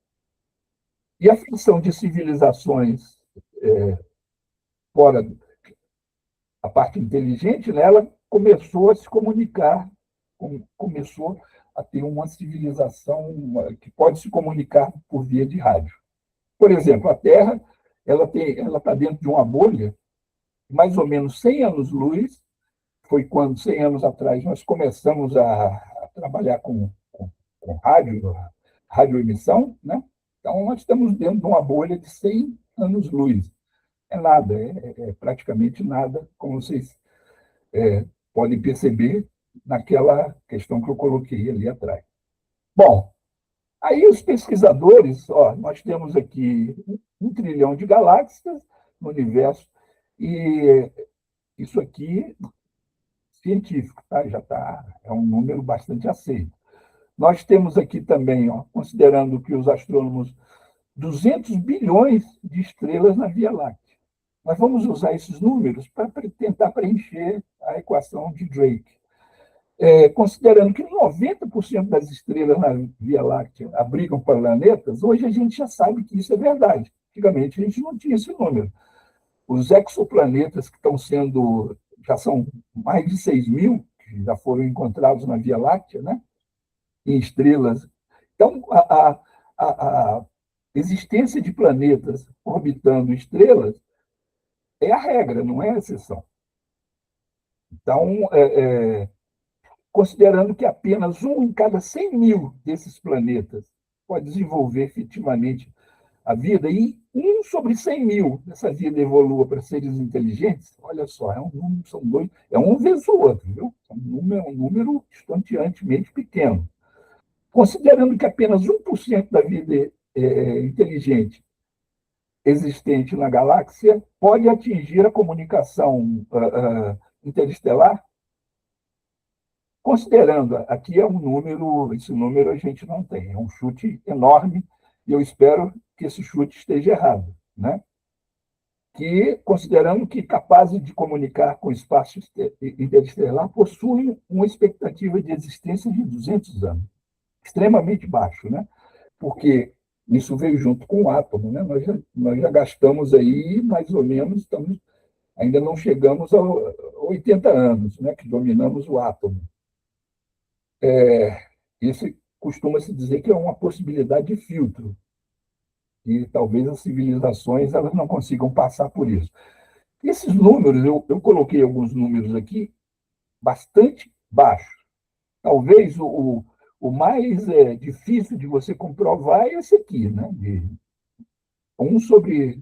[SPEAKER 2] E a função de civilizações fora a parte inteligente, né, ela começou a se comunicar, começou a ter uma civilização que pode se comunicar por via de rádio. Por exemplo, a Terra ela está dentro de uma bolha, mais ou menos 100 anos-luz, foi quando, 100 anos atrás, nós começamos a trabalhar com radioemissão, né? Então, nós estamos dentro de uma bolha de 100 anos-luz. É nada, é praticamente nada, como vocês podem perceber naquela questão que eu coloquei ali atrás. Bom, aí os pesquisadores, nós temos aqui 1 trilhão de galáxias no universo, e isso aqui, científico, tá? Já é um número bastante aceito. Nós temos aqui também, considerando que os astrônomos, 200 bilhões de estrelas na Via Láctea. Nós vamos usar esses números para tentar preencher a equação de Drake. Considerando que 90% das estrelas na Via Láctea abrigam planetas, hoje a gente já sabe que isso é verdade. Antigamente a gente não tinha esse número. Os exoplanetas que já são mais de 6.000, que já foram encontrados na Via Láctea, né? Em estrelas. Então, a existência de planetas orbitando estrelas é a regra, não é a exceção. Então, considerando que apenas 1 em cada 100 mil desses planetas pode desenvolver efetivamente a vida, e 1 sobre 100 mil dessa vida evolua para seres inteligentes, olha só, são dois, é um vezes o outro, viu? É um número estonteantemente pequeno. Considerando que apenas 1% da vida inteligente existente na galáxia pode atingir a comunicação interestelar, considerando, aqui é um número, esse número a gente não tem, é um chute enorme, e eu espero que esse chute esteja errado, né? Que, considerando que capazes de comunicar com o espaço interestelar, possuem uma expectativa de existência de 200 anos, extremamente baixo, né? Porque isso veio junto com o átomo, né? Nós já gastamos aí mais ou menos, ainda não chegamos a 80 anos, né? Que dominamos o átomo. Isso costuma-se dizer que é uma possibilidade de filtro, e talvez as civilizações elas não consigam passar por isso. Esses números, eu coloquei alguns números aqui, bastante baixos. Talvez o mais difícil de você comprovar é esse aqui, né? 1 sobre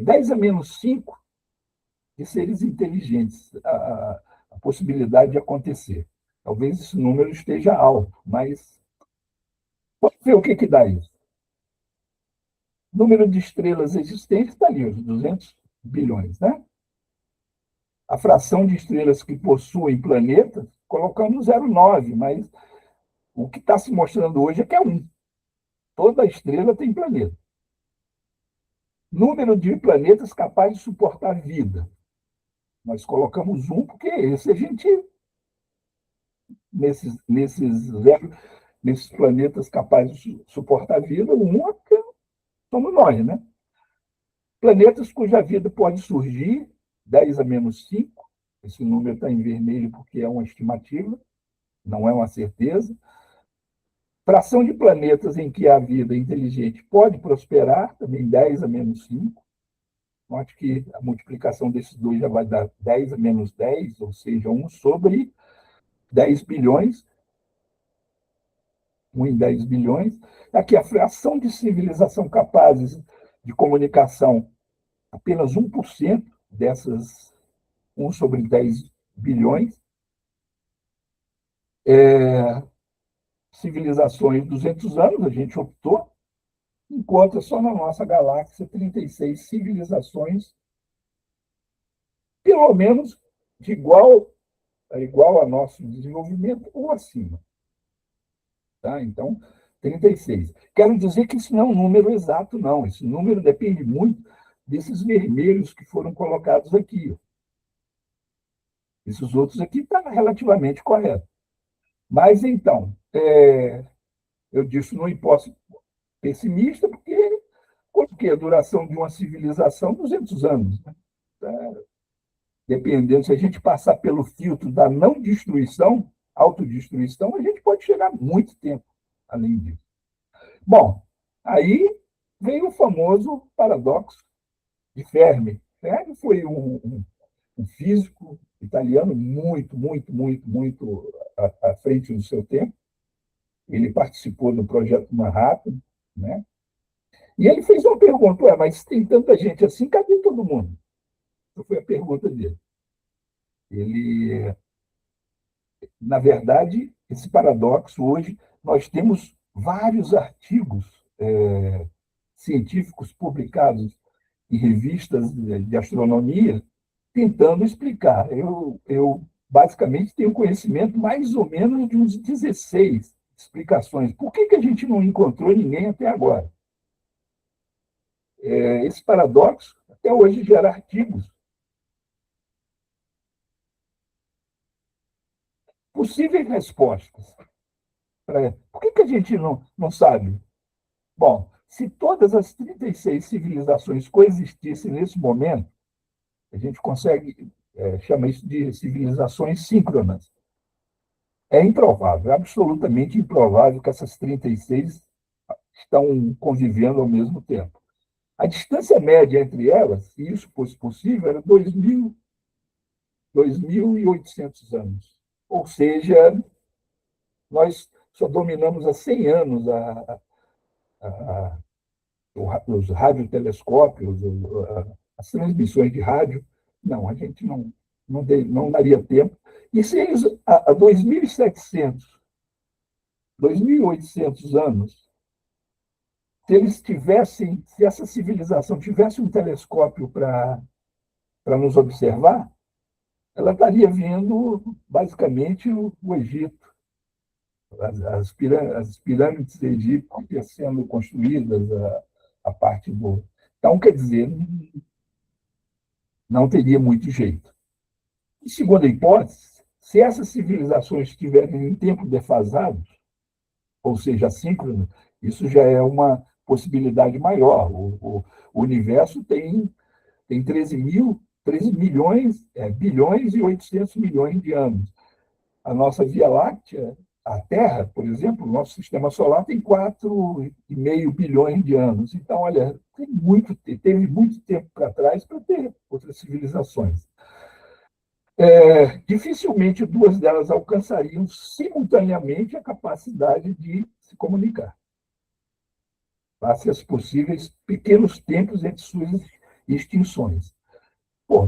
[SPEAKER 2] 10 a menos 5 de seres inteligentes, a possibilidade de acontecer. Talvez esse número esteja alto, mas vamos ver o que dá isso. O número de estrelas existentes está ali, os 200 bilhões, né? A fração de estrelas que possuem planetas, colocamos 0,9, mas o que está se mostrando hoje é que é 1. Toda estrela tem planeta. Número de planetas capazes de suportar vida. Nós colocamos 1, porque esse a gente, nesses planetas capazes de suportar vida, 1 é porque somos nós, né? Planetas cuja vida pode surgir, 10 a menos 5, esse número está em vermelho porque é uma estimativa, não é uma certeza. Fração de planetas em que a vida inteligente pode prosperar, também 10 a menos 5. Note que a multiplicação desses dois já vai dar 10 a menos 10, ou seja, 1 sobre 10 bilhões, 1 em 10 bilhões. Aqui, a fração de civilização capazes de comunicação, apenas 1% dessas 1 sobre 10 bilhões. Civilizações 200 anos, a gente optou, encontra só na nossa galáxia 36 civilizações, pelo menos de igual a nosso desenvolvimento ou acima. Tá? Então, 36. Quero dizer que isso não é um número exato, não. Esse número depende muito desses vermelhos que foram colocados aqui. Esses outros aqui estão relativamente corretos. Mas, então, eu disse não posso pessimista, porque a duração de uma civilização 200 anos. Né? Dependendo, se a gente passar pelo filtro da não destruição, autodestruição, a gente pode chegar muito tempo além disso. Bom, aí veio o famoso paradoxo de Fermi. Fermi foi um físico italiano muito à frente do seu tempo. Ele participou do projeto Manhattan, né? E ele fez uma pergunta: mas tem tanta gente assim, cadê todo mundo? Essa foi a pergunta dele. Ele, na verdade, esse paradoxo, hoje, nós temos vários artigos científicos publicados em revistas de astronomia tentando explicar. Eu basicamente tenho conhecimento mais ou menos de uns 16 explicações. Por que a gente não encontrou ninguém até agora? Esse paradoxo até hoje gera artigos. Possíveis respostas. Por que a gente não sabe? Bom, se todas as 36 civilizações coexistissem nesse momento, a gente consegue chamar isso de civilizações síncronas. É improvável, é absolutamente improvável que essas 36 estão convivendo ao mesmo tempo. A distância média entre elas, se isso fosse possível, era 2.800 anos. Ou seja, nós só dominamos há 100 anos os radiotelescópios, as transmissões de rádio. Não, a gente não daria tempo. E se eles, há 2.700, 2.800 anos, se essa civilização tivesse um telescópio para nos observar, ela estaria vendo, basicamente, o Egito, as pirâmides egípcias sendo construídas, a parte do... Então, quer dizer, não teria muito jeito. E, segundo a hipótese, se essas civilizações estiverem em tempo defasado, ou seja, assíncrono, isso já é uma possibilidade maior. O universo tem 13 milhões, bilhões e 800 milhões de anos. A nossa Via Láctea, a Terra, por exemplo, o nosso sistema solar tem 4,5 bilhões de anos. Então, olha, teve muito tempo para trás para ter outras civilizações. Dificilmente duas delas alcançariam simultaneamente a capacidade de se comunicar. Face aos possíveis pequenos tempos entre suas extinções.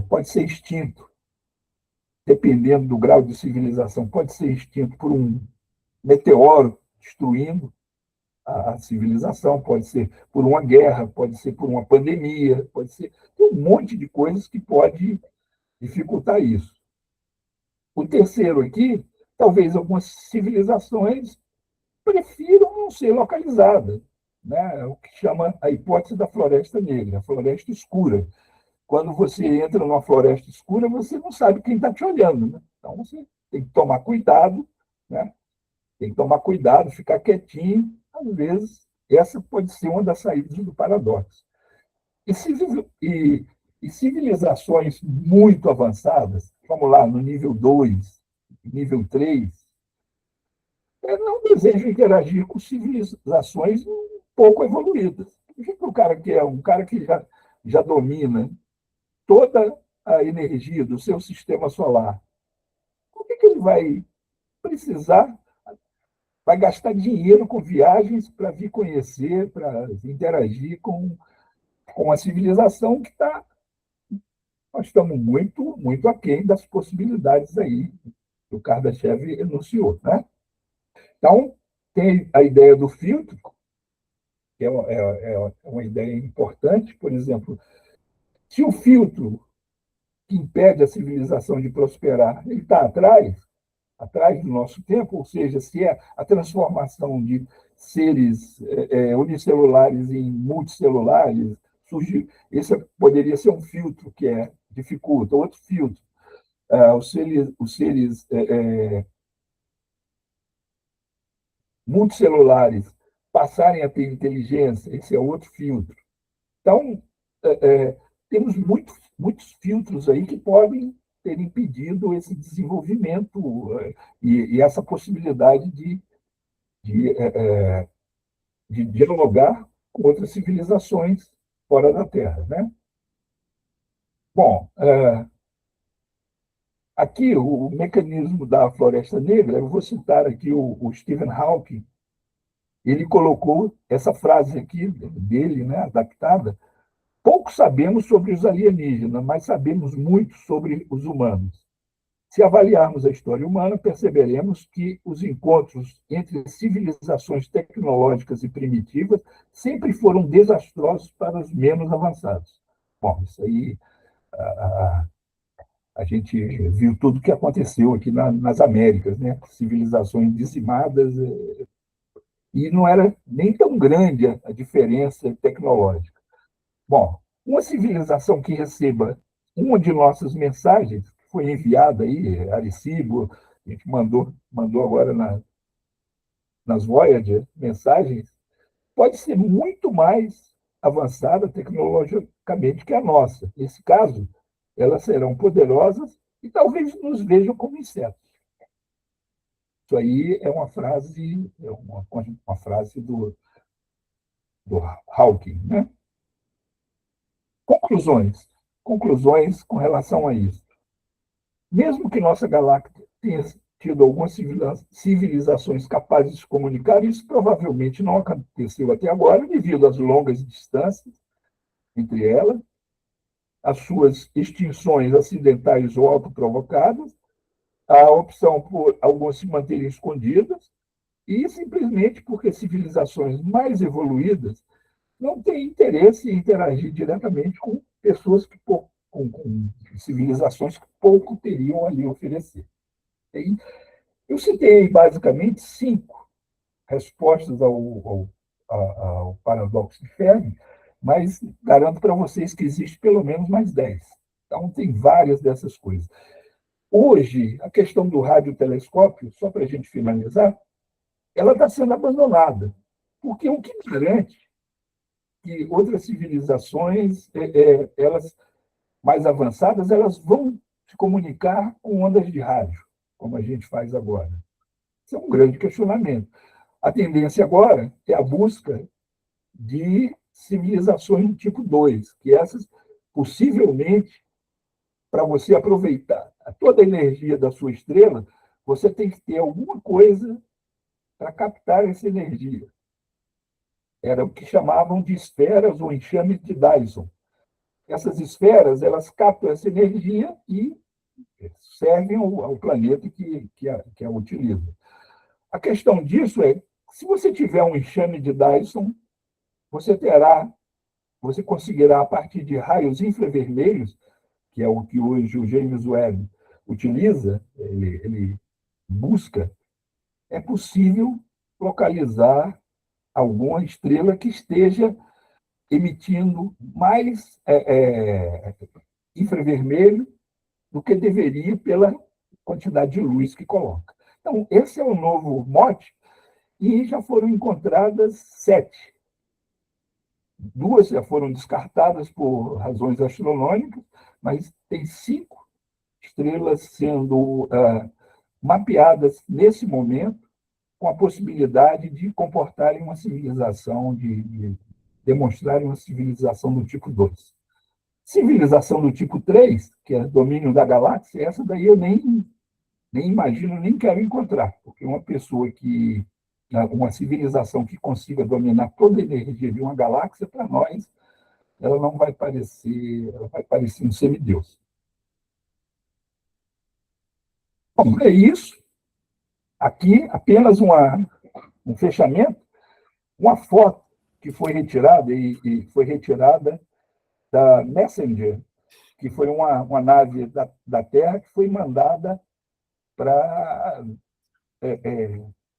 [SPEAKER 2] Pode ser extinto, dependendo do grau de civilização, pode ser extinto por um meteoro destruindo a civilização, pode ser por uma guerra, pode ser por uma pandemia, tem um monte de coisas que pode dificultar isso. O terceiro aqui, talvez algumas civilizações prefiram não ser localizadas, né? O que chama a hipótese da floresta negra, a floresta escura. Quando você entra numa floresta escura, você não sabe quem está te olhando. Né? Então, você tem que tomar cuidado, né? Tem que tomar cuidado, ficar quietinho. Às vezes, essa pode ser uma das saídas do paradoxo. E civilizações muito avançadas, vamos lá, no nível 2, nível 3, não desejam interagir com civilizações um pouco evoluídas. O cara que é um cara que já domina toda a energia do seu sistema solar, por que ele vai precisar, vai gastar dinheiro com viagens para vir conhecer, para interagir com a civilização que está. Nós estamos muito, muito aquém das possibilidades aí que o Kardashev enunciou, né? Então, tem a ideia do filtro, que é uma ideia importante. Por exemplo, se o filtro que impede a civilização de prosperar ele está atrás do nosso tempo, ou seja, se é a transformação de seres unicelulares em multicelulares, esse poderia ser um filtro que dificulta. Outro filtro, os seres multicelulares passarem a ter inteligência, esse é outro filtro. Então, temos muitos filtros aí que podem ter impedido esse desenvolvimento e essa possibilidade de dialogar com outras civilizações fora da Terra, né? Bom, aqui o mecanismo da Floresta Negra, eu vou citar aqui o Stephen Hawking. Ele colocou essa frase aqui dele, né, adaptada: pouco sabemos sobre os alienígenas, mas sabemos muito sobre os humanos. Se avaliarmos a história humana, perceberemos que os encontros entre civilizações tecnológicas e primitivas sempre foram desastrosos para os menos avançados. Bom, isso aí a gente viu tudo o que aconteceu aqui nas Américas, né? Civilizações dizimadas, e não era nem tão grande a diferença tecnológica. Bom, uma civilização que receba uma de nossas mensagens, que foi enviada aí, Arecibo, a gente mandou agora nas Voyager mensagens, pode ser muito mais avançada tecnologicamente que a nossa. Nesse caso, elas serão poderosas e talvez nos vejam como insetos. Isso aí é uma frase, uma frase do Hawking, né? Conclusões com relação a isso. Mesmo que nossa galáxia tenha tido algumas civilizações capazes de se comunicar, isso provavelmente não aconteceu até agora, devido às longas distâncias entre elas, as suas extinções acidentais ou autoprovocadas, a opção por algumas se manterem escondidas, e simplesmente porque civilizações mais evoluídas não têm interesse em interagir diretamente com pessoas com civilizações que pouco teriam ali a oferecer. E eu citei basicamente 5 respostas ao paradoxo de Fermi, mas garanto para vocês que existe pelo menos mais 10. Então, tem várias dessas coisas. Hoje, a questão do radiotelescópio, só para a gente finalizar, ela está sendo abandonada, porque o que garante que outras civilizações, elas mais avançadas, elas vão se comunicar com ondas de rádio, como a gente faz agora. Isso é um grande questionamento. A tendência agora é a busca de civilizações do tipo 2, que essas, possivelmente, para você aproveitar toda a energia da sua estrela, você tem que ter alguma coisa para captar essa energia. Era o que chamavam de esferas ou enxames de Dyson. Essas esferas, elas captam essa energia e servem ao planeta que a utiliza. A questão disso é, se você tiver um enxame de Dyson, você conseguirá, a partir de raios infravermelhos, que é o que hoje o James Webb utiliza, ele busca, é possível localizar alguma estrela que esteja emitindo mais infravermelho do que deveria pela quantidade de luz que coloca. Então, esse é o novo mote, e já foram encontradas 7. 2 já foram descartadas por razões astronômicas, mas tem 5 estrelas sendo mapeadas nesse momento, com a possibilidade de comportarem uma civilização, de demonstrarem uma civilização do tipo 2. Civilização do tipo 3, que é domínio da galáxia, essa daí eu nem Nem imagino, nem quero encontrar, porque uma civilização que consiga dominar toda a energia de uma galáxia, para nós, ela não vai parecer, ela vai parecer um semideus. Bom, é isso. Aqui, apenas um fechamento, uma foto que foi retirada, e foi retirada da Messenger, que foi uma nave da Terra que foi mandada para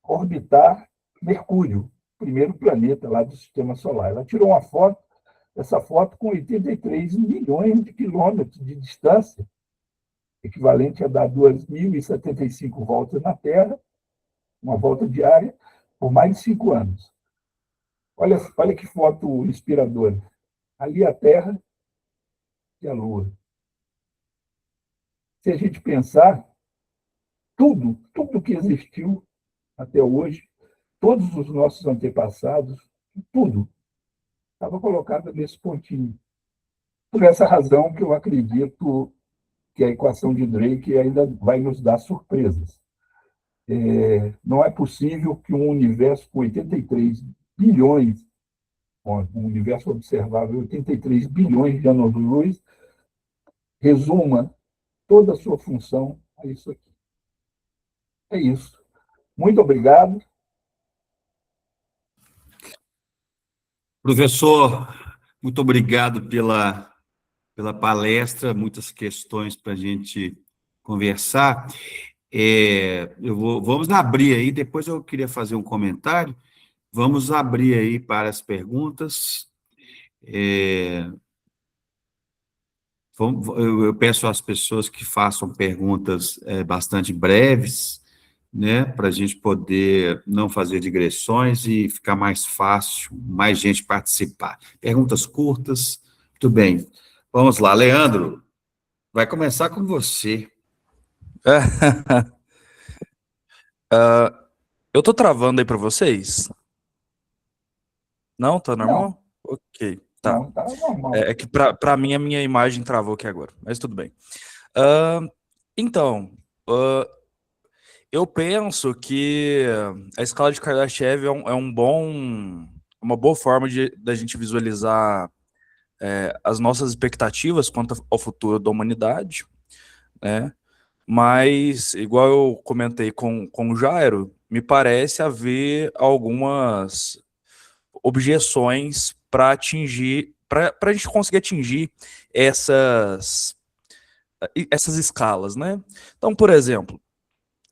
[SPEAKER 2] orbitar Mercúrio, primeiro planeta lá do Sistema Solar. Ela tirou uma foto, essa foto com 83 milhões de quilômetros de distância, equivalente a dar 2.075 voltas na Terra, uma volta diária, por mais de 5 anos. Olha que foto inspiradora. Ali a Terra e a Lua. Se a gente pensar, tudo que existiu até hoje, todos os nossos antepassados, tudo estava colocado nesse pontinho. Por essa razão que eu acredito que a equação de Drake ainda vai nos dar surpresas. Não é possível que um universo com 83 bilhões, um universo observável, 83 bilhões de anos-luz, resuma toda a sua função a isso aqui. É isso. Muito obrigado.
[SPEAKER 1] Professor, muito obrigado pela palestra, muitas questões para a gente conversar. Vamos abrir aí, depois eu queria fazer um comentário, vamos abrir aí para as perguntas. Eu peço às pessoas que façam perguntas bastante breves, né, para a gente poder não fazer digressões e ficar mais fácil, mais gente participar. Perguntas curtas, muito bem. Vamos lá, Leandro, vai começar com você.
[SPEAKER 3] Eu tô travando aí para vocês? Não, tá normal?
[SPEAKER 2] Não.
[SPEAKER 3] Ok, tá.
[SPEAKER 2] Não, tá normal.
[SPEAKER 3] É que para mim a minha imagem travou aqui agora, mas tudo bem. Então, eu penso que a escala de Kardashev uma boa forma da gente visualizar as nossas expectativas quanto ao futuro da humanidade, né? Mas, igual eu comentei com o Jairo, me parece haver algumas objeções para a gente conseguir atingir essas escalas, né? Então, por exemplo,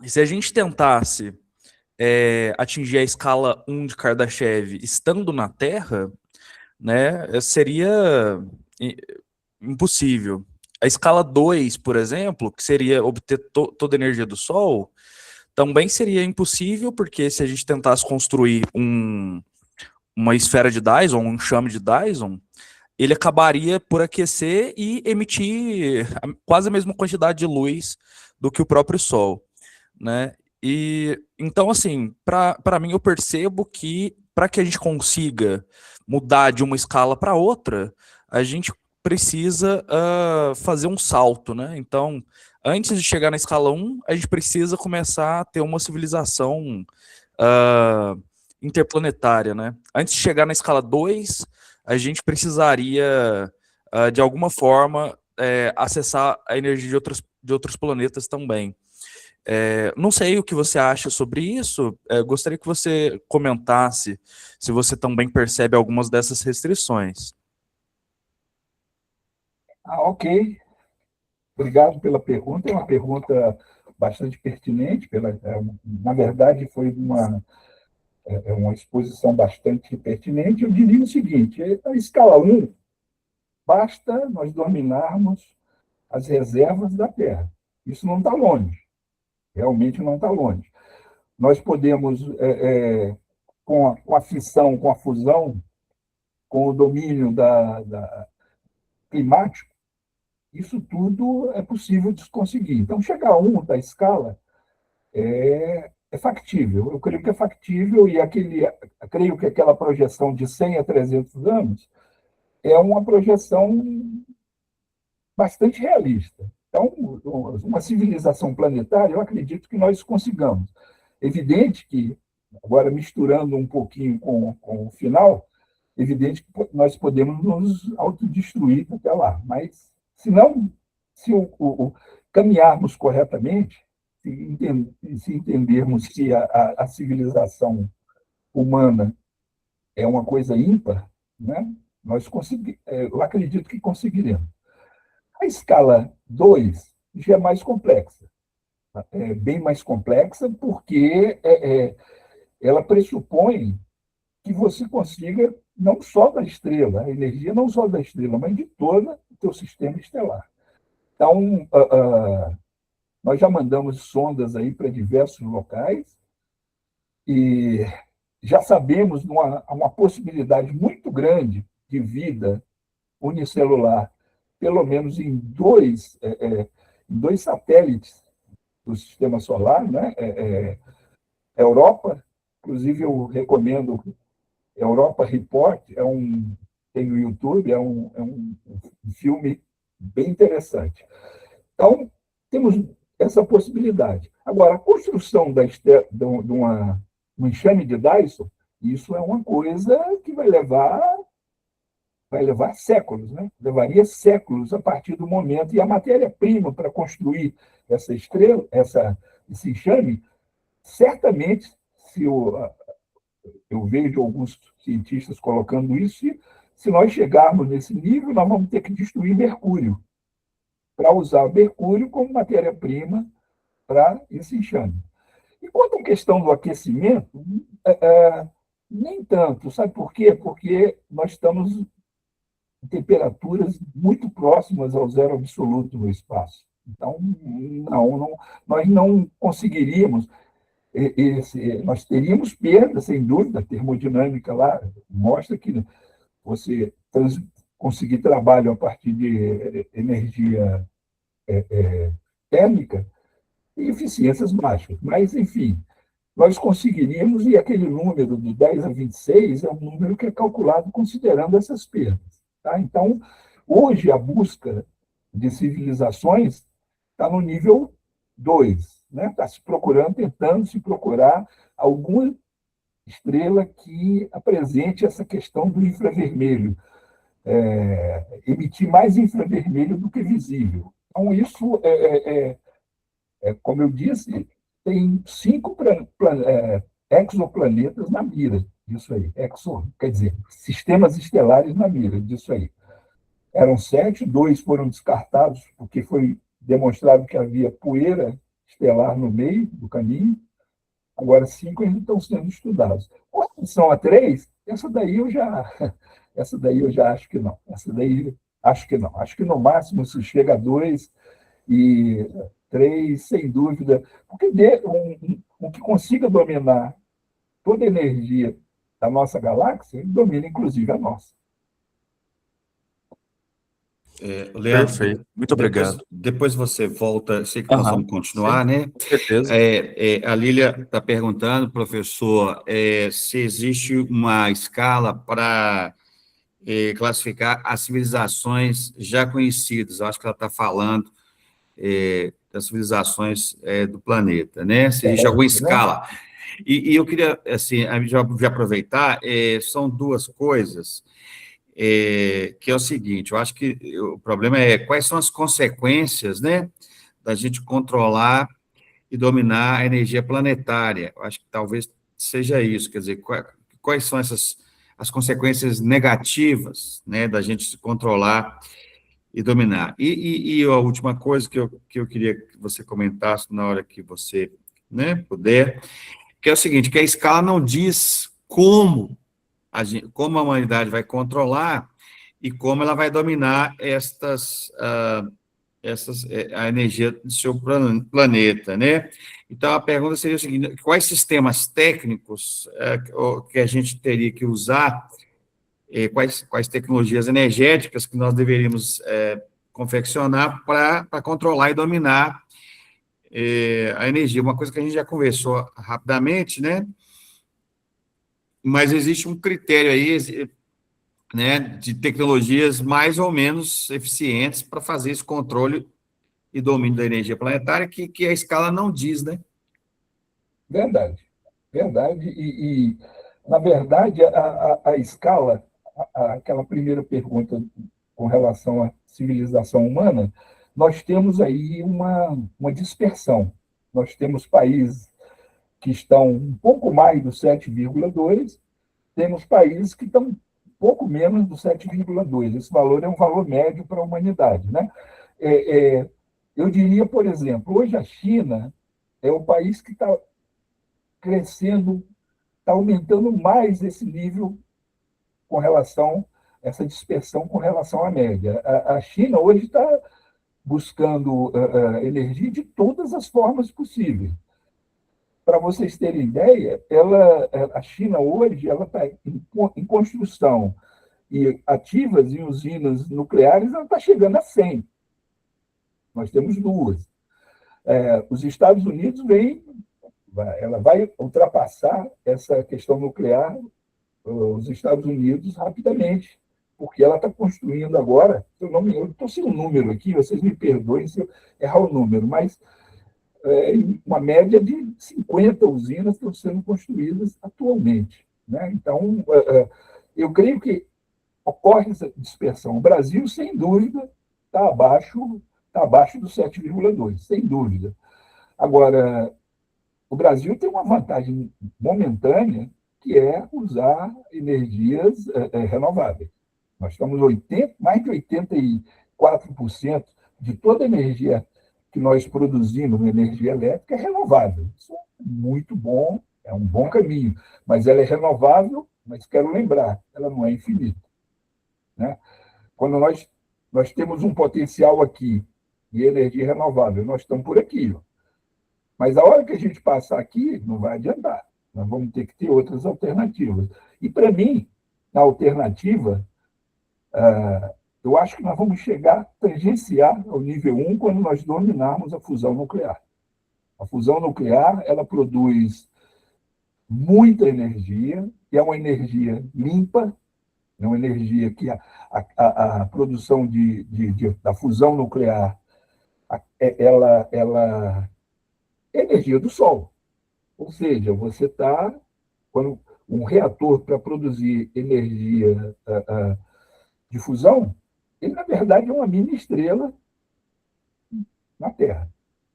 [SPEAKER 3] se a gente tentasse atingir a escala 1 de Kardashev estando na Terra, né, seria impossível. A escala 2, por exemplo, que seria obter toda a energia do Sol, também seria impossível, porque se a gente tentasse construir uma esfera de Dyson, um enxame de Dyson, ele acabaria por aquecer e emitir quase a mesma quantidade de luz do que o próprio Sol, né? E então, assim, para mim, eu percebo que para que a gente consiga mudar de uma escala para outra, a gente precisa fazer um salto, né? Então, antes de chegar na escala 1, a gente precisa começar a ter uma civilização interplanetária, né? Antes de chegar na escala 2, a gente precisaria, de alguma forma, acessar a energia de outros planetas também. Não sei o que você acha sobre isso, gostaria que você comentasse se você também percebe algumas dessas restrições.
[SPEAKER 2] Ok. Obrigado pela pergunta. É uma pergunta bastante pertinente. Na verdade, foi uma exposição bastante pertinente. Eu diria o seguinte: a escala 1, basta nós dominarmos as reservas da Terra. Isso não está longe, realmente não está longe. Nós podemos, com a fissão, com a fusão, com o domínio climático, isso tudo é possível de conseguir. Então, chegar a 1 da escala é factível. Eu creio que é factível, e creio que aquela projeção de 100 a 300 anos é uma projeção bastante realista. Então, uma civilização planetária, eu acredito que nós consigamos. Evidente que, agora misturando um pouquinho com o final, evidente que nós podemos nos autodestruir até lá, mas se não, se caminharmos corretamente, se entendermos que a civilização humana é uma coisa ímpar, né? Eu acredito que conseguiremos. A escala 2 já é mais complexa, é bem mais complexa, porque ela pressupõe que você consiga não só da estrela, a energia não só da estrela, mas de todo o teu sistema estelar. Então, nós já mandamos sondas aí para diversos locais e já sabemos uma possibilidade muito grande de vida unicelular, pelo menos em dois satélites do sistema solar, né? Europa, inclusive eu recomendo Europa Report, tem no YouTube, é um filme bem interessante. Então, temos essa possibilidade. Agora, a construção de um enxame de Dyson, isso é uma coisa que vai levar séculos, né? Levaria séculos a partir do momento, e a matéria-prima para construir essa estrela, esse enxame, certamente, se eu vejo alguns cientistas colocando isso, se nós chegarmos nesse nível, nós vamos ter que destruir Mercúrio, para usar Mercúrio como matéria-prima para esse enxame. E quanto à questão do aquecimento, nem tanto. Sabe por quê? Porque nós estamos em temperaturas muito próximas ao zero absoluto no espaço. Então, nós não conseguiríamos. Nós teríamos perda, sem dúvida, a termodinâmica lá mostra que você conseguir trabalho a partir de energia térmica e eficiências baixas. Mas, enfim, nós conseguiríamos, e aquele número de 10 a 26 é um número que é calculado considerando essas perdas. Tá? Então, hoje, a busca de civilizações está no nível 2, né? Está tentando se procurar alguma estrela que apresente essa questão do infravermelho, emitir mais infravermelho do que visível. Então, isso, como eu disse, tem 5 exoplanetas na mira disso aí. Quer dizer, sistemas estelares na mira disso aí. Eram 7, 2 foram descartados porque foi demonstrado que havia poeira estelar no meio do caminho. Agora, 5 ainda estão sendo estudados. Com relação a 3, essa daí eu já acho que não. Essa daí acho que não. Acho que no máximo se chega a 2 e 3, sem dúvida, porque um que consiga dominar toda a energia da nossa galáxia, ele domina inclusive a nossa.
[SPEAKER 1] Leandro,
[SPEAKER 3] perfeito. Muito obrigado.
[SPEAKER 1] Depois você volta, sei que nós vamos continuar,
[SPEAKER 3] sim,
[SPEAKER 1] né?
[SPEAKER 3] Com certeza.
[SPEAKER 1] A Lília está perguntando, professor, se existe uma escala para classificar as civilizações já conhecidas. Eu acho que ela está falando das civilizações do planeta, né? Se existe alguma escala. E eu queria, assim, já aproveitar, são duas coisas, que é o seguinte, eu acho que o problema é quais são as consequências, né, da gente controlar e dominar a energia planetária. Eu acho que talvez seja isso, quer dizer, quais são as consequências negativas, né, da gente se controlar e dominar. E a última coisa que eu queria que você comentasse na hora que você, né, puder, que é o seguinte, que a escala não diz como a humanidade vai controlar e como ela vai dominar a energia do seu planeta, né? Então, a pergunta seria o seguinte, quais sistemas técnicos que a gente teria que usar, quais tecnologias energéticas que nós deveríamos confeccionar para controlar e dominar a energia? Uma coisa que a gente já conversou rapidamente, né? Mas existe um critério aí, né, de tecnologias mais ou menos eficientes para fazer esse controle e domínio da energia planetária, que a escala não diz, né?
[SPEAKER 2] Verdade, verdade. Na verdade, a escala, aquela primeira pergunta com relação à civilização humana, nós temos aí uma dispersão. Nós temos países que estão um pouco mais do 7,2, temos países que estão um pouco menos do 7,2. Esse valor é um valor médio para a humanidade, né? Eu diria, por exemplo, hoje a China é o país que está crescendo, está aumentando mais esse nível com relação essa dispersão com relação à média. A China hoje está buscando energia de todas as formas possíveis. Para vocês terem ideia, a China hoje ela está em construção e ativas em usinas nucleares, ela está chegando a 100. Nós temos duas. Os Estados Unidos ela vai ultrapassar essa questão nuclear, os Estados Unidos, rapidamente, porque ela está construindo agora, eu estou sem um número aqui, vocês me perdoem se eu errar o número, mas uma média de 50 usinas estão sendo construídas atualmente, né? Então, eu creio que ocorre essa dispersão. O Brasil, sem dúvida, está abaixo do 7,2, sem dúvida. Agora, o Brasil tem uma vantagem momentânea, que é usar energias renováveis. Nós estamos mais de 84% de toda a energia que nós produzimos, energia elétrica, é renovável. Isso é muito bom, é um bom caminho, mas ela é renovável, mas quero lembrar, ela não é infinita, né? Quando nós temos um potencial aqui de energia renovável, nós estamos por aqui, ó. Mas a hora que a gente passar aqui, não vai adiantar. Nós vamos ter que ter outras alternativas. E, para mim, a alternativa, eu acho que nós vamos chegar, tangenciar ao nível 1 quando nós dominarmos a fusão nuclear. A fusão nuclear, ela produz muita energia, e é uma energia limpa, é uma energia que a produção da fusão nuclear, ela é energia do Sol. Ou seja, você está, quando um reator para produzir energia de fusão, ele, na verdade, é uma mini estrela na Terra.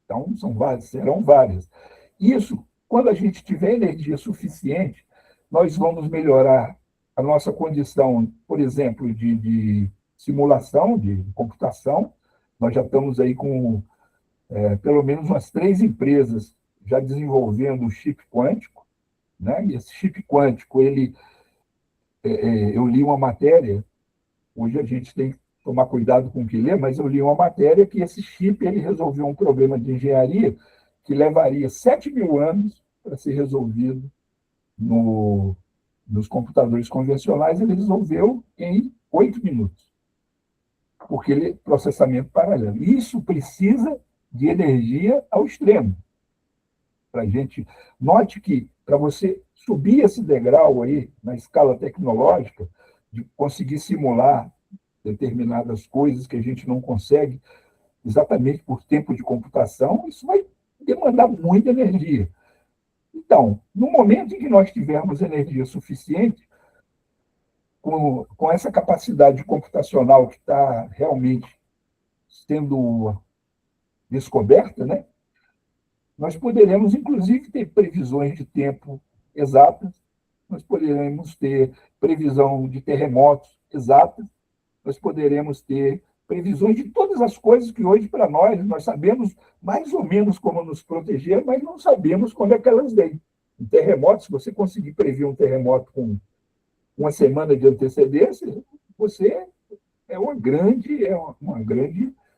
[SPEAKER 2] Então, serão várias. Isso, quando a gente tiver energia suficiente, nós vamos melhorar a nossa condição, por exemplo, de simulação, de computação. Nós já estamos aí com pelo menos umas 3 empresas já desenvolvendo o chip quântico, né? E esse chip quântico, eu li uma matéria, hoje a gente tem que tomar cuidado com o que lê, mas eu li uma matéria que esse chip ele resolveu um problema de engenharia que levaria 7.000 anos para ser resolvido nos computadores convencionais, ele resolveu em 8 minutos, porque ele é processamento paralelo. Isso precisa de energia ao extremo. Para a gente, note que para você subir esse degrau aí na escala tecnológica, de conseguir simular determinadas coisas que a gente não consegue exatamente por tempo de computação, isso vai demandar muita energia. Então, no momento em que nós tivermos energia suficiente, com essa capacidade computacional que está realmente sendo descoberta, né, nós poderemos, inclusive, ter previsões de tempo exatas, nós poderemos ter previsão de terremotos exatas, nós poderemos ter previsões de todas as coisas que hoje, para nós sabemos mais ou menos como nos proteger, mas não sabemos quando é que elas vêm. Um terremoto, se você conseguir prever um terremoto com uma semana de antecedência, você uma grande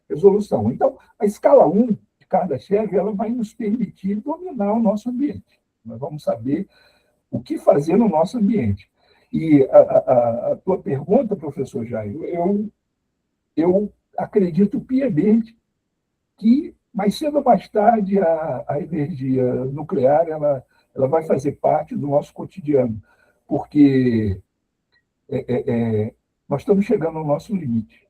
[SPEAKER 2] resolução. Então, a escala 1 de Kardashev, ela vai nos permitir dominar o nosso ambiente. Nós vamos saber o que fazer no nosso ambiente. E a tua pergunta, professor Jair, eu acredito piamente que, mais cedo ou mais tarde, a energia nuclear ela vai fazer parte do nosso cotidiano, porque nós estamos chegando ao nosso limite.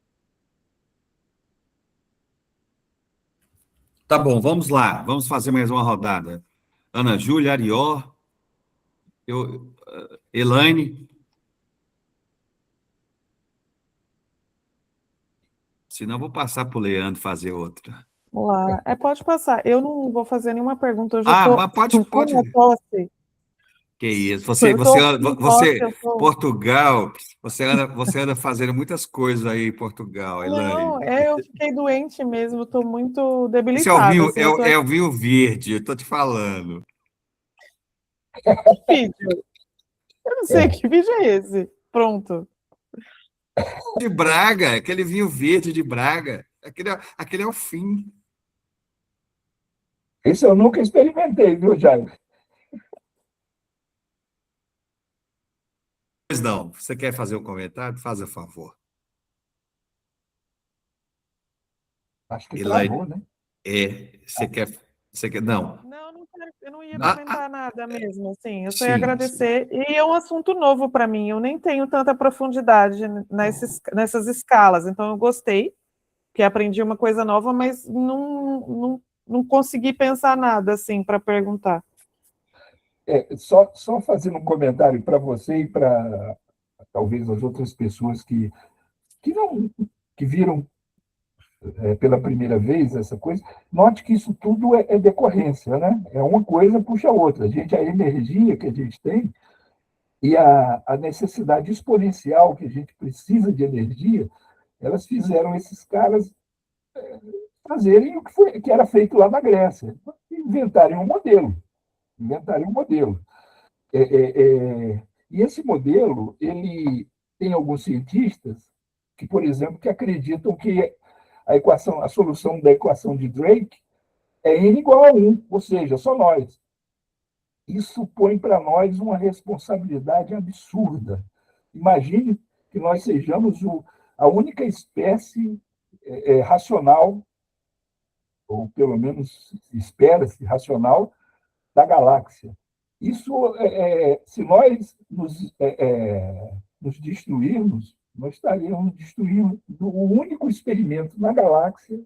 [SPEAKER 1] Tá bom, vamos lá. Vamos fazer mais uma rodada. Ana Júlia, Arió, Elaine. Senão eu vou passar para o Leandro fazer outra.
[SPEAKER 4] Vamos lá. Pode passar. Eu não vou fazer nenhuma pergunta. Hoje eu
[SPEAKER 1] Ah,
[SPEAKER 4] tô
[SPEAKER 1] mas pode.
[SPEAKER 4] com uma tosse.
[SPEAKER 1] Que isso.
[SPEAKER 4] Eu tô com tosse, eu tô...
[SPEAKER 1] Portugal, você anda fazendo muitas coisas aí em Portugal, Elaine.
[SPEAKER 4] Não, eu fiquei doente mesmo, estou muito
[SPEAKER 1] Esse é o
[SPEAKER 4] debilitada. Assim,
[SPEAKER 1] é o vinho verde, eu estou te falando.
[SPEAKER 4] Que vídeo? Eu não sei que vídeo é esse. Pronto.
[SPEAKER 1] De Braga, aquele vinho verde de Braga. Aquele é o fim.
[SPEAKER 2] Isso eu nunca experimentei, viu, Jair?
[SPEAKER 1] Pois não, você quer fazer um comentário? Faz a favor.
[SPEAKER 2] Acho que
[SPEAKER 1] Elaine,
[SPEAKER 2] travou, né?
[SPEAKER 1] você quer, não.
[SPEAKER 4] Não, eu não ia comentar nada mesmo, assim. Eu só ia
[SPEAKER 1] Sim,
[SPEAKER 4] agradecer. E é um assunto novo para mim. Eu nem tenho tanta profundidade nessas escalas. Então, eu gostei, que aprendi uma coisa nova, mas não consegui pensar nada, assim, para perguntar.
[SPEAKER 2] Só fazendo um comentário para você e para talvez as outras pessoas não que viram pela primeira vez essa coisa, note que isso tudo é decorrência, né? É uma coisa puxa a outra. A energia que a gente tem e a necessidade exponencial que a gente precisa de energia, elas fizeram esses caras fazerem que era feito lá na Grécia, inventarem um modelo, E esse modelo, ele tem alguns cientistas que, por exemplo, que acreditam que a solução da equação de Drake é n igual a 1, ou seja, só nós. Isso põe para nós uma responsabilidade absurda. Imagine que nós sejamos a única espécie racional, ou pelo menos espera-se racional, da galáxia. Isso, se nós nos destruirmos, nós estaríamos destruindo o único experimento na galáxia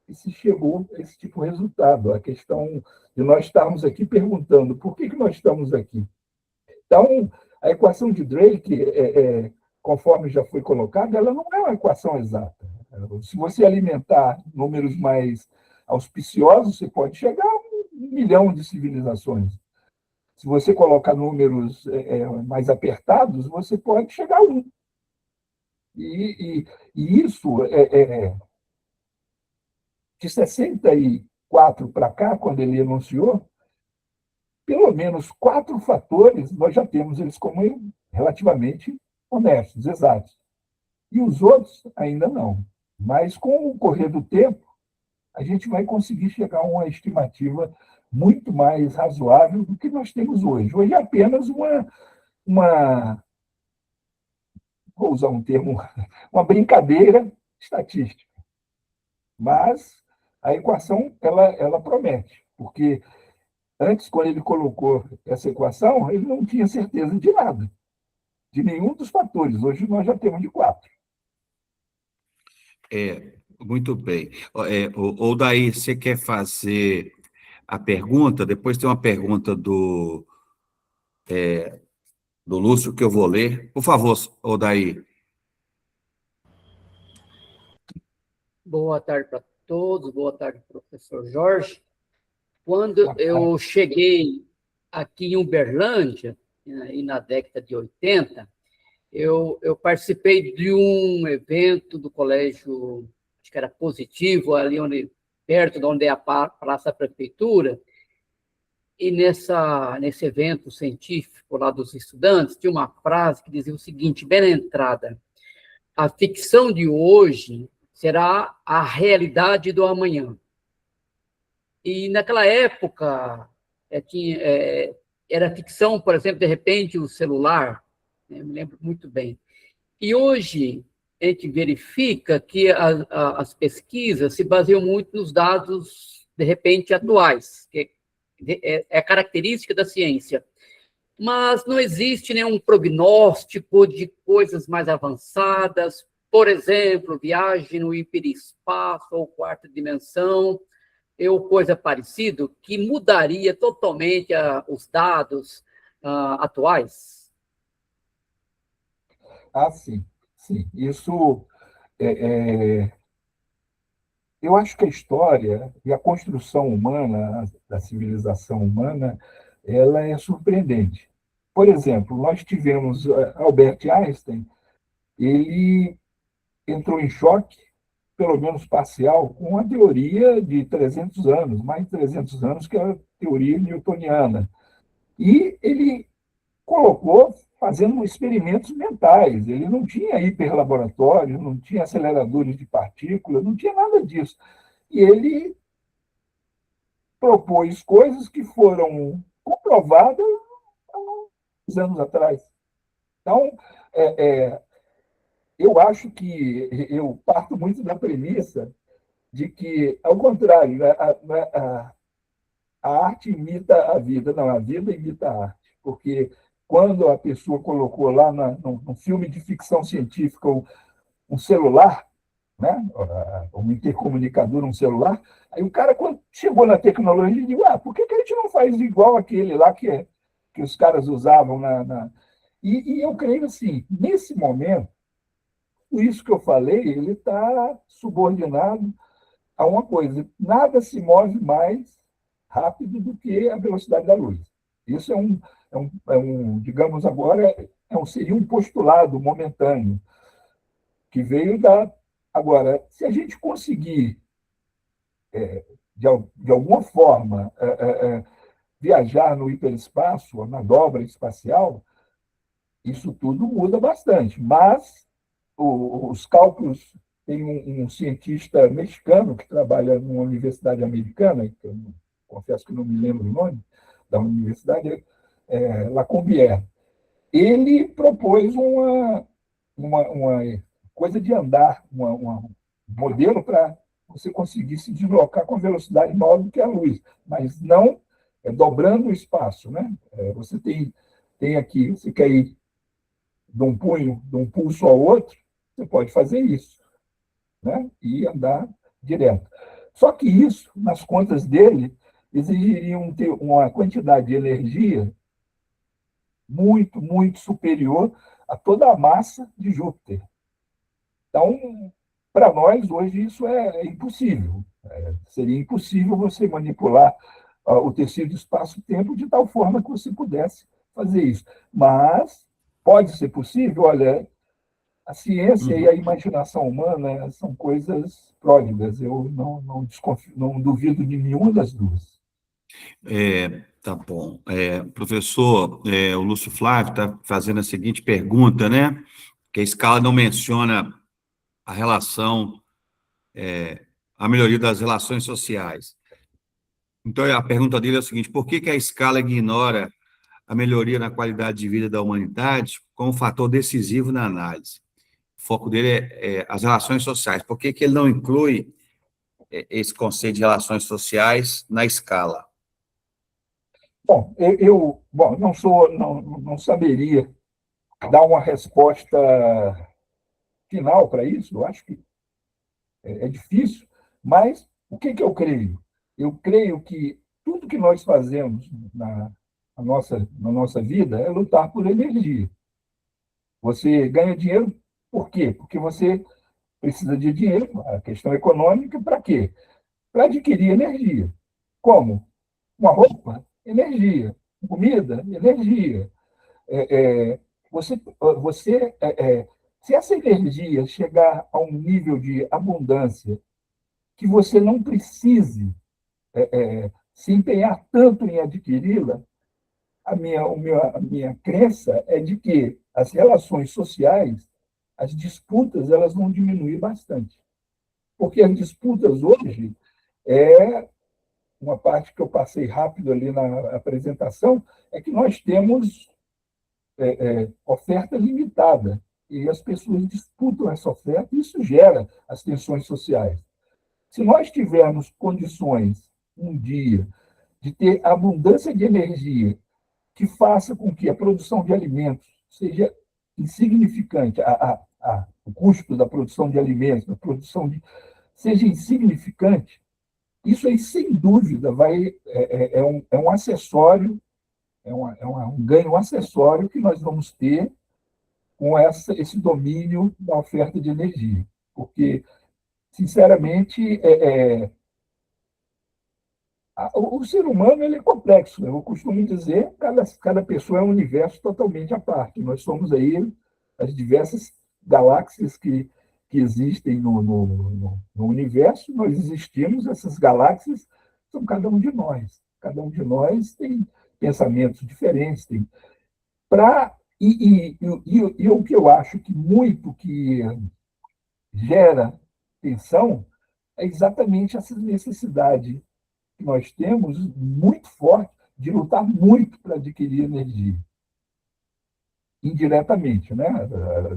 [SPEAKER 2] que se chegou a esse tipo de resultado. A questão de nós estarmos aqui perguntando por que nós estamos aqui. Então, a equação de Drake, conforme já foi colocado, ela não é uma equação exata. Se você alimentar números mais auspiciosos, você pode chegar a 1 milhão de civilizações. Se você colocar números mais apertados, você pode chegar a 1. E isso, de 64 para cá, quando ele enunciou, pelo menos 4 fatores nós já temos eles como relativamente honestos, exatos. E os outros ainda não. Mas, com o correr do tempo, a gente vai conseguir chegar a uma estimativa muito mais razoável do que nós temos hoje. Hoje é apenas vou usar um termo, uma brincadeira estatística. Mas a equação, ela promete, porque antes, quando ele colocou essa equação, ele não tinha certeza de nada, de nenhum dos fatores. Hoje nós já temos de 4.
[SPEAKER 1] Muito bem. Ou daí, você quer fazer a pergunta? Depois tem uma pergunta do Lúcio que eu vou ler. Por favor, Odaí.
[SPEAKER 5] Boa tarde para todos, boa tarde, professor Jorge. Quando eu cheguei aqui em Uberlândia, e na década de 80, eu participei de um evento do colégio, acho que era Positivo, ali perto de onde é a Praça da Prefeitura, e nesse evento científico lá dos estudantes, tinha uma frase que dizia o seguinte, bem na entrada: a ficção de hoje será a realidade do amanhã. E naquela época, era ficção, por exemplo, de repente, o celular, né? Eu me lembro muito bem. E hoje, a gente verifica que as pesquisas se baseiam muito nos dados, de repente, atuais, que é característica da ciência. Mas não existe nenhum prognóstico de coisas mais avançadas, por exemplo, viagem no hiperespaço ou quarta dimensão. ou coisa parecida que mudaria totalmente os dados atuais?
[SPEAKER 2] Ah, sim, sim. Isso, eu acho que a história e a construção humana, da civilização humana, ela é surpreendente. Por exemplo, nós tivemos Albert Einstein, ele entrou em choque, pelo menos parcial, com a teoria de 300 anos, mais de 300 anos, que é a teoria newtoniana. E ele colocou fazendo experimentos mentais. Ele não tinha hiperlaboratório, não tinha aceleradores de partículas, não tinha nada disso. E ele propôs coisas que foram comprovadas há uns anos atrás. Então, eu acho que eu parto muito da premissa de que, ao contrário, né, a arte imita a vida, não, a vida imita a arte, porque quando a pessoa colocou lá no filme de ficção científica um celular, né, um intercomunicador, um celular, aí o cara, quando chegou na tecnologia, disse, por que a gente não faz igual aquele lá que os caras usavam E eu creio assim, nesse momento, isso que eu falei, ele está subordinado a uma coisa: nada se move mais rápido do que a velocidade da luz. Isso digamos agora, seria um postulado momentâneo que veio da. Agora, se a gente conseguir, de alguma forma, viajar no hiperespaço, na dobra espacial, isso tudo muda bastante. Mas os cálculos, tem um cientista mexicano que trabalha numa universidade americana, que eu confesso que não me lembro o nome da universidade, Lacombière. Ele propôs uma coisa de andar, um modelo para você conseguir se deslocar com velocidade maior do que a luz, mas não dobrando o espaço, né? Você tem aqui, você quer ir de um pulso ao outro, você pode fazer isso, né? E andar direto. Só que isso, nas contas dele, exigiria uma quantidade de energia muito, muito superior a toda a massa de Júpiter. Então, para nós, hoje, isso é impossível. Seria impossível você manipular o tecido espaço-tempo de tal forma que você pudesse fazer isso. Mas pode ser possível, olha, a ciência e a imaginação humana são coisas pródigas. Eu não duvido de nenhuma das duas.
[SPEAKER 1] Tá bom. Professor, o Lúcio Flávio está fazendo a seguinte pergunta, né? Que a escala não menciona a relação, a melhoria das relações sociais. Então, a pergunta dele é a seguinte: por que a escala ignora a melhoria na qualidade de vida da humanidade como fator decisivo na análise? O foco dele é as relações sociais. Por que ele não inclui esse conceito de relações sociais na escala?
[SPEAKER 2] Bom, eu não saberia dar uma resposta final para isso. Eu acho que é difícil, mas o que eu creio? Eu creio que tudo que nós fazemos na nossa vida é lutar por energia. Você ganha dinheiro por quê? Porque você precisa de dinheiro, a questão econômica, para quê? Para adquirir energia. Como? Uma roupa? Energia. Comida? Energia. É, é, se essa energia chegar a um nível de abundância que você não precise se empenhar tanto em adquiri-la, a minha crença é de que as relações sociais, as disputas, elas vão diminuir bastante. Porque as disputas hoje, uma parte que eu passei rápido ali na apresentação, é que nós temos oferta limitada. E as pessoas disputam essa oferta, e isso gera as tensões sociais. Se nós tivermos condições, um dia, de ter abundância de energia que faça com que a produção de alimentos seja insignificante, o custo da produção de alimentos, seja insignificante, Isso aí, sem dúvida, é um acessório, um ganho acessório que nós vamos ter com esse domínio da oferta de energia. Porque, sinceramente, o ser humano ele é complexo. Eu costumo dizer que cada pessoa é um universo totalmente à parte. Nós somos aí as diversas galáxias que existem no universo, nós existimos, essas galáxias são cada um de nós. Cada um de nós tem pensamentos diferentes. E o que eu acho que muito que gera tensão é exatamente essa necessidade que nós temos muito forte de lutar muito para adquirir energia indiretamente, né?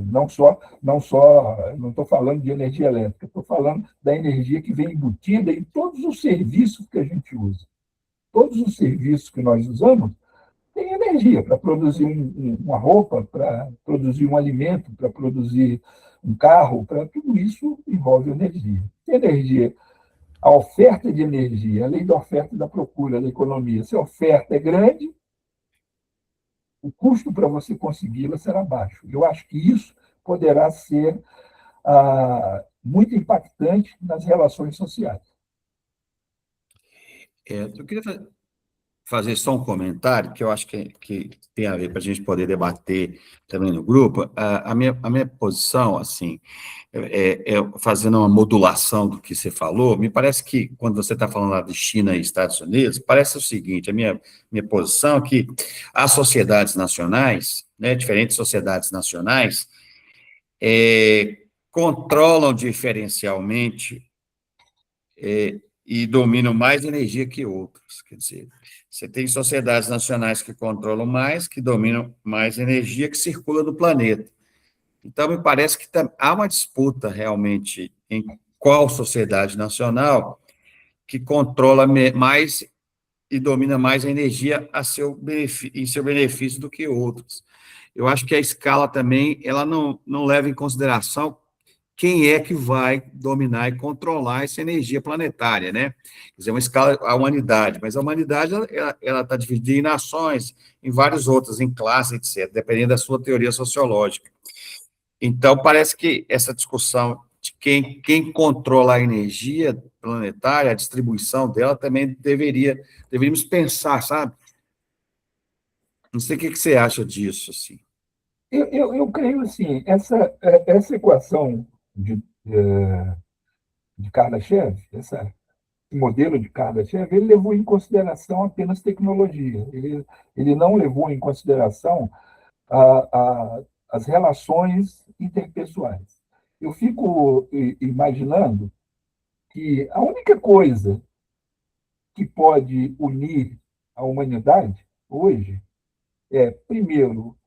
[SPEAKER 2] Não estou falando de energia elétrica, estou falando da energia que vem embutida em todos os serviços que a gente usa. Todos os serviços que nós usamos têm energia para produzir uma roupa, para produzir um alimento, para produzir um carro, para tudo isso envolve energia. Energia, a oferta de energia, além da oferta e da procura da economia, se a oferta é grande, o custo para você consegui-la será baixo. Eu acho que isso poderá ser muito impactante nas relações sociais.
[SPEAKER 1] Eu queria fazer só um comentário, que eu acho que tem a ver para a gente poder debater também no grupo. A minha posição, assim, fazendo uma modulação do que você falou, me parece que, quando você está falando lá de China e Estados Unidos, parece o seguinte, a minha posição é que as sociedades nacionais, né, diferentes sociedades nacionais, controlam diferencialmente e dominam mais energia que outras. Quer dizer, você tem sociedades nacionais que controlam mais, que dominam mais energia que circula no planeta. Então, me parece que há uma disputa realmente em qual sociedade nacional que controla mais e domina mais a energia em seu benefício do que outros. Eu acho que a escala também ela não leva em consideração quem é que vai dominar e controlar essa energia planetária, né? Quer dizer, uma escala, a humanidade, mas a humanidade ela está dividida em nações, em várias outras, em classes, etc., dependendo da sua teoria sociológica. Então, parece que essa discussão de quem controla a energia planetária, a distribuição dela, também deveríamos pensar, sabe? Não sei o que você acha disso, assim.
[SPEAKER 2] Eu creio assim, essa equação de Kardashev, esse modelo de Kardashev, ele levou em consideração apenas tecnologia. Ele não levou em consideração as relações interpessoais. Eu fico imaginando que a única coisa que pode unir a humanidade hoje é, primeiro,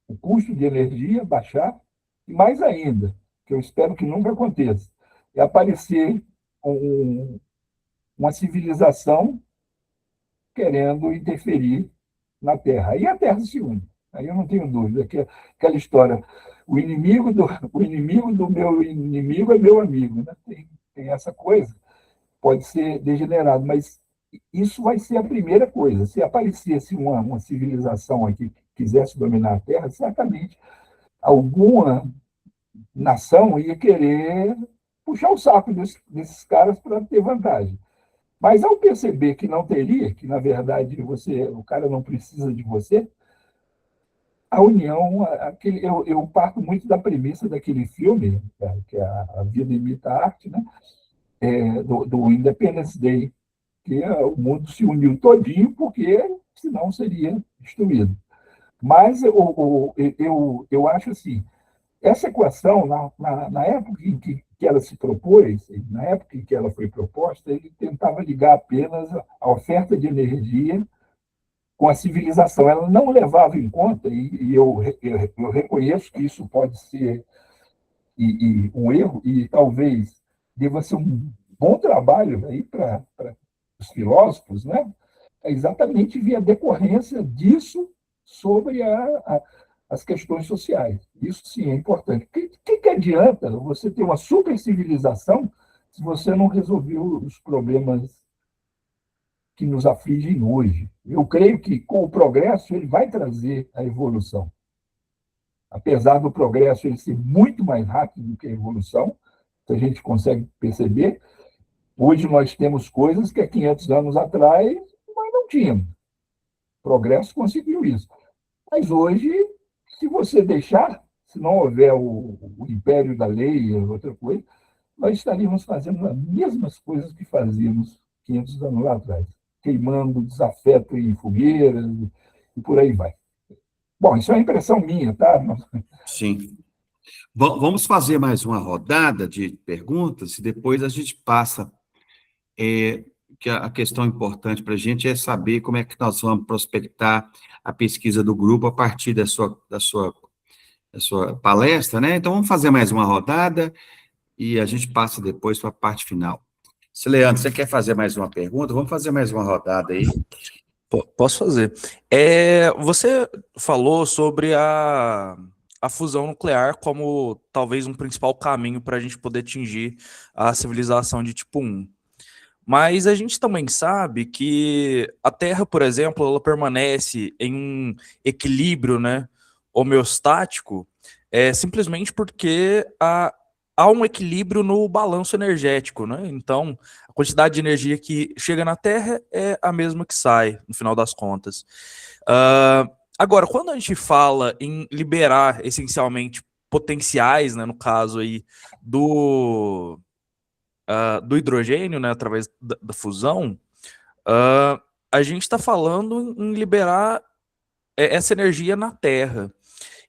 [SPEAKER 2] o custo de energia baixar, e mais ainda, que eu espero que nunca aconteça, é aparecer uma civilização querendo interferir na Terra. Aí a Terra se une. Aí eu não tenho dúvida que aquela história, o inimigo do meu inimigo é meu amigo. Né? Tem essa coisa, pode ser degenerado, mas isso vai ser a primeira coisa. Se aparecesse uma civilização aqui que quisesse dominar a Terra, certamente alguma nação ia querer puxar o saco desses caras para ter vantagem. Mas ao perceber que não teria, que na verdade o cara não precisa de você, a união, eu parto muito da premissa daquele filme, que é A Vida Imita a Arte, né? Do Independence Day, que o mundo se uniu todinho porque senão seria destruído. Mas eu acho assim, essa equação, na época em que ela se propôs, na época em que ela foi proposta, ele tentava ligar apenas a oferta de energia com a civilização. Ela não levava em conta, e eu reconheço que isso pode ser um erro, e talvez deva ser um bom trabalho aí para os filósofos, né? É exatamente ver a decorrência disso sobre as questões sociais. Isso sim é importante. O que adianta você ter uma super civilização se você não resolver os problemas que nos afligem hoje. Eu creio que, com o progresso, ele vai trazer a evolução. Apesar do progresso ele ser muito mais rápido do que a evolução, se a gente consegue perceber, hoje nós temos coisas que há 500 anos atrás nós não tínhamos. O progresso conseguiu isso. Mas hoje, se você deixar, se não houver o império da lei, outra coisa, nós estaríamos fazendo as mesmas coisas que fazíamos 500 anos lá atrás, queimando desafeto em fogueiras e por aí vai. Bom, isso é uma impressão minha, tá?
[SPEAKER 1] Sim. Vamos fazer mais uma rodada de perguntas e depois a gente passa. Que a questão importante para a gente é saber como é que nós vamos prospectar a pesquisa do grupo a partir da sua palestra, né? Então, vamos fazer mais uma rodada e a gente passa depois para a parte final. Se, Leandro, você quer fazer mais uma pergunta? Vamos fazer mais uma rodada aí.
[SPEAKER 3] Posso fazer. Você falou sobre a fusão nuclear como talvez um principal caminho para a gente poder atingir a civilização de tipo 1. Mas a gente também sabe que a Terra, por exemplo, ela permanece em um equilíbrio, né, homeostático, simplesmente porque há um equilíbrio no balanço energético, né? Então, a quantidade de energia que chega na Terra é a mesma que sai, no final das contas. Agora, quando a gente fala em liberar, essencialmente, potenciais, né, no caso aí, do hidrogênio, né, através da fusão, a gente está falando em liberar essa energia na Terra.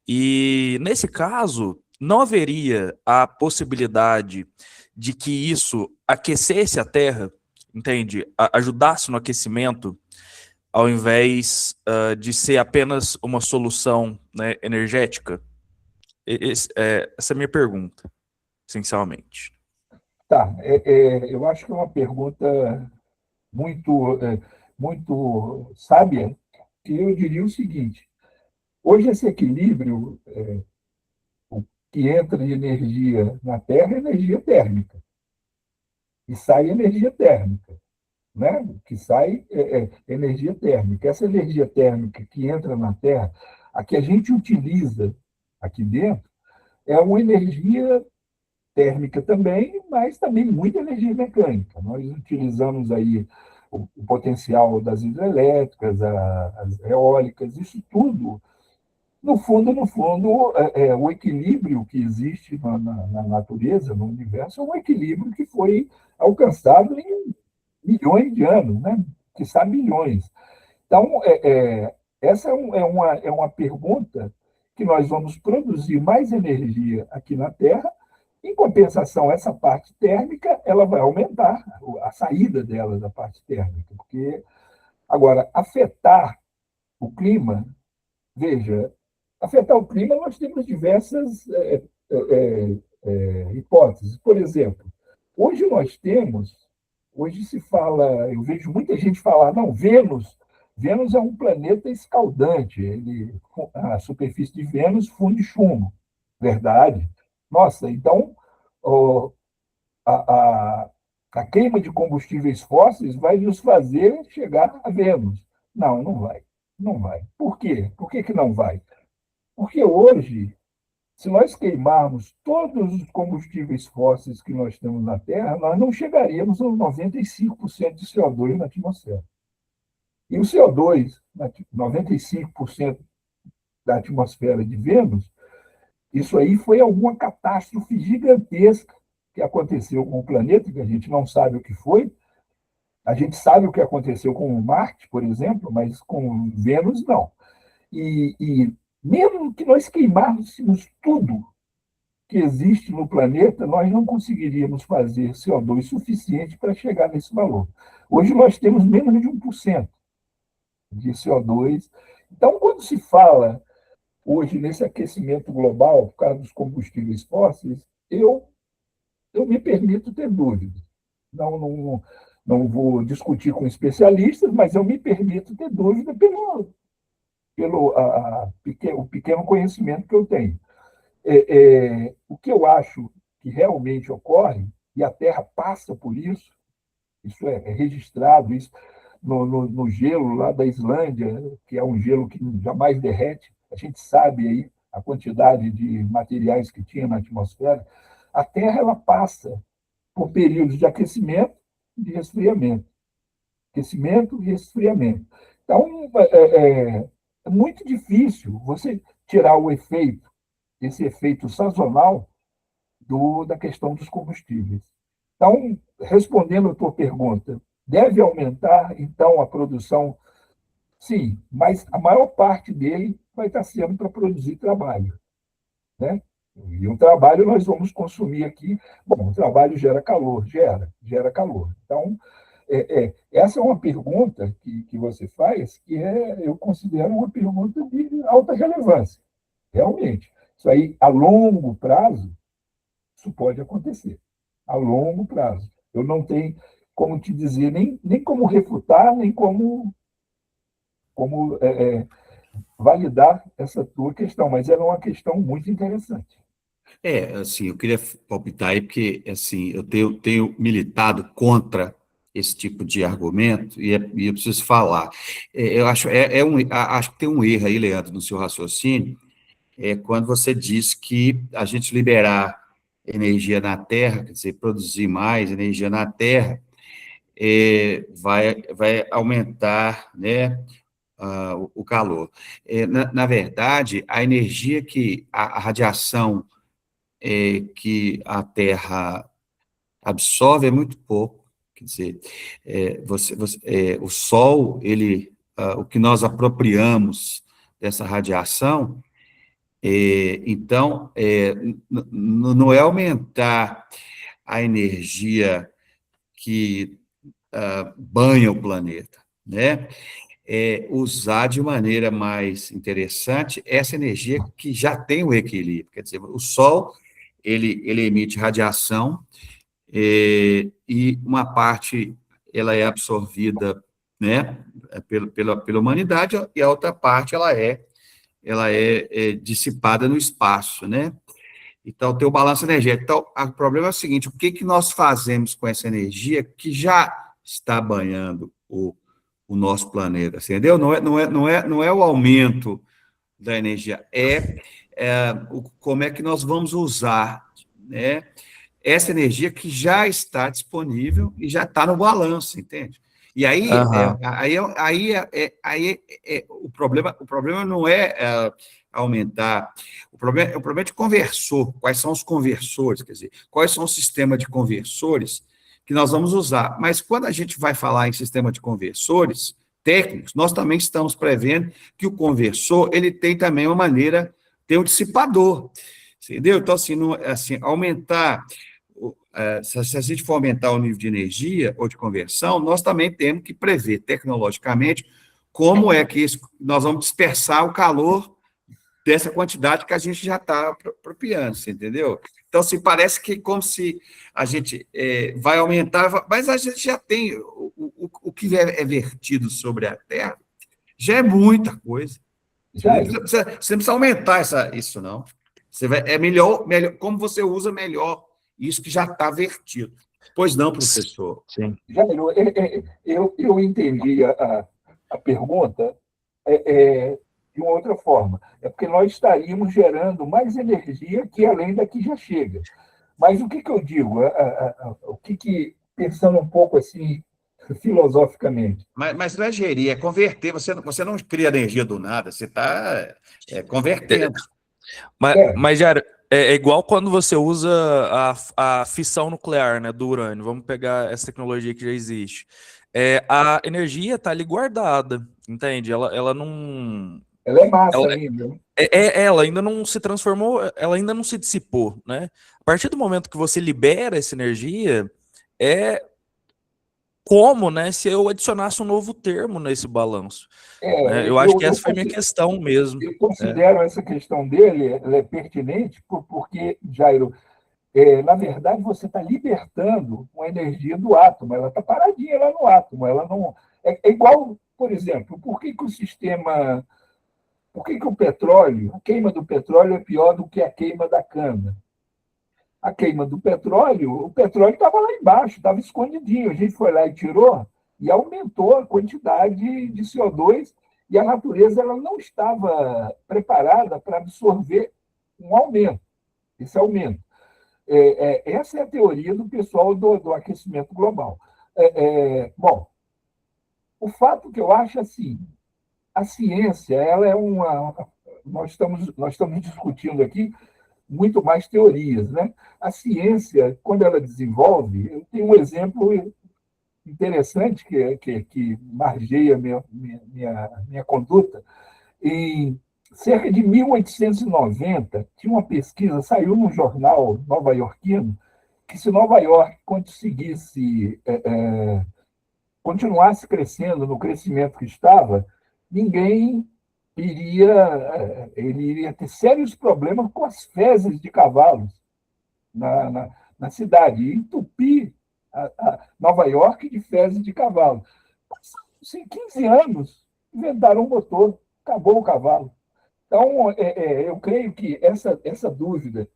[SPEAKER 3] E, nesse caso, não haveria a possibilidade de que isso aquecesse a Terra, entende? Ajudasse no aquecimento, ao invés de ser apenas uma solução, né, energética? Essa é a minha pergunta, essencialmente.
[SPEAKER 2] Tá, eu acho que é uma pergunta muito sábia, que eu diria o seguinte: hoje esse equilíbrio, o que entra de energia na Terra é energia térmica, e sai energia térmica, né? O que sai é energia térmica. Essa energia térmica que entra na Terra, a que a gente utiliza aqui dentro, é uma energia térmica também, mas também muita energia mecânica. Nós utilizamos aí o potencial das hidrelétricas, as eólicas, isso tudo, no fundo, o equilíbrio que existe na natureza, no universo, é um equilíbrio que foi alcançado em milhões de anos, né? Quiçá milhões. Então, essa é uma pergunta que nós vamos produzir mais energia aqui na Terra. Em compensação, essa parte térmica ela vai aumentar a saída dela da parte térmica, porque agora afetar o clima, veja, afetar o clima nós temos diversas hipóteses. Por exemplo, hoje se fala, eu vejo muita gente falar, não, Vênus é um planeta escaldante, a superfície de Vênus funde chumbo. Verdade. Nossa, então a, a, a queima de combustíveis fósseis vai nos fazer chegar a Vênus. Não, não vai. Não vai. Por quê? Por que não vai? Porque hoje, se nós queimarmos todos os combustíveis fósseis que nós temos na Terra, nós não chegaríamos aos 95% de CO2 na atmosfera. E o CO2, 95% da atmosfera de Vênus, isso aí foi alguma catástrofe gigantesca que aconteceu com o planeta, que a gente não sabe o que foi. A gente sabe o que aconteceu com Marte, por exemplo, mas com Vênus, não. E mesmo que nós queimássemos tudo que existe no planeta, nós não conseguiríamos fazer CO2 suficiente para chegar nesse valor. Hoje nós temos menos de 1% de CO2. Então, quando se fala hoje nesse aquecimento global por causa dos combustíveis fósseis, eu me permito ter dúvidas. Não vou discutir com especialistas, mas eu me permito ter dúvida pelo o pequeno conhecimento que eu tenho. O que eu acho que realmente ocorre, e a Terra passa por isso. Isso é registrado, isso no gelo lá da Islândia, que é um gelo que jamais derrete. A gente sabe aí a quantidade de materiais que tinha na atmosfera. A Terra ela passa por períodos de aquecimento e de resfriamento. Aquecimento e resfriamento. Então, é muito difícil você tirar o efeito, esse efeito sazonal da questão dos combustíveis. Então, respondendo a tua pergunta, deve aumentar, então, a produção? Sim, mas a maior parte dele vai estar sendo para produzir trabalho, né? E o trabalho nós vamos consumir aqui. Bom, o trabalho gera calor, gera calor. Então, essa é uma pergunta que você faz que eu considero uma pergunta de alta relevância. Realmente. Isso aí, a longo prazo, isso pode acontecer. A longo prazo. Eu não tenho como te dizer, nem como refutar, nem como validar essa tua questão, mas ela é uma questão muito interessante.
[SPEAKER 1] Assim, eu queria palpitar aí, porque, assim, eu tenho militado contra esse tipo de argumento, e eu preciso falar. Eu acho, acho que tem um erro aí, Leandro, no seu raciocínio, quando você diz que a gente liberar energia na Terra, quer dizer, produzir mais energia na Terra, vai aumentar, né, o calor. Na verdade, a energia a radiação que a Terra absorve é muito pouco. Quer dizer, o Sol, o que nós apropriamos dessa radiação, então, não é aumentar a energia que banha o planeta, né? Usar de maneira mais interessante essa energia que já tem o equilíbrio. Quer dizer, o Sol, ele emite radiação, e uma parte ela é absorvida, né, pela humanidade, e a outra parte ela é dissipada no espaço, né? Então, tem o balanço energético. Então, o problema é o seguinte: o que nós fazemos com essa energia que já está banhando o nosso planeta, entendeu? Não é o aumento da energia, como é que nós vamos usar, né, essa energia que já está disponível e já está no balanço, entende? E aí, o problema não é aumentar, o problema é de conversor. Quais são os conversores? Quer dizer, quais são os sistemas de conversores que nós vamos usar? Mas quando a gente vai falar em sistema de conversores técnicos, nós também estamos prevendo que o conversor ele tem também uma maneira, tem um dissipador, entendeu? Então, assim, aumentar. Se a gente for aumentar o nível de energia ou de conversão, nós também temos que prever tecnologicamente como é que nós vamos dispersar o calor dessa quantidade que a gente já está apropriando, entendeu? Então, assim, parece que como se a gente vai aumentar, mas a gente já tem o que é vertido sobre a Terra, já é muita coisa. Você não precisa aumentar isso, não. É melhor, como você usa melhor isso que já está vertido. Pois não, professor?
[SPEAKER 3] Sim.
[SPEAKER 2] Jairo, eu entendi a pergunta de uma outra forma. É porque nós estaríamos gerando mais energia que além da que já chega. Mas o que eu digo? Pensando um pouco assim, filosoficamente.
[SPEAKER 1] Mas não é gerir, é converter. Você não cria energia do nada, você está convertendo.
[SPEAKER 3] Mas Jairo, é igual quando você usa a fissão nuclear, né, do urânio. Vamos pegar essa tecnologia que já existe. A energia está ali guardada, entende? Ela não...
[SPEAKER 2] Ela é massa ainda.
[SPEAKER 3] Ela ainda não se transformou, ela ainda não se dissipou, né? A partir do momento que você libera essa energia, como, né, se eu adicionasse um novo termo nesse balanço. Eu acho que essa foi a minha questão mesmo.
[SPEAKER 2] Eu considero essa questão dele, ela é pertinente, porque, Jairo, na verdade, você está libertando uma energia do átomo, ela está paradinha lá no átomo, ela não... É igual, por exemplo, por que o petróleo, a queima do petróleo é pior do que a queima da cana? a queima do petróleo, o petróleo estava lá embaixo, estava escondidinho. A gente foi lá e tirou, e aumentou a quantidade de CO2, e a natureza ela não estava preparada para absorver um aumento, esse aumento. Essa é a teoria do pessoal do aquecimento global. Bom, o fato que eu acho assim, a ciência, ela é uma. Nós estamos discutindo aqui muito mais teorias, né? A ciência, quando ela desenvolve, eu tenho um exemplo interessante que margeia minha conduta. Em cerca de 1890, tinha uma pesquisa, saiu num jornal nova-iorquino, que se Nova York conseguisse continuasse crescendo no crescimento que estava, ninguém ele iria ter sérios problemas com as fezes de cavalos na cidade, e entupir Nova York de fezes de cavalo. Em 15 anos, inventaram um motor, acabou o cavalo. Então, eu creio que essa dúvida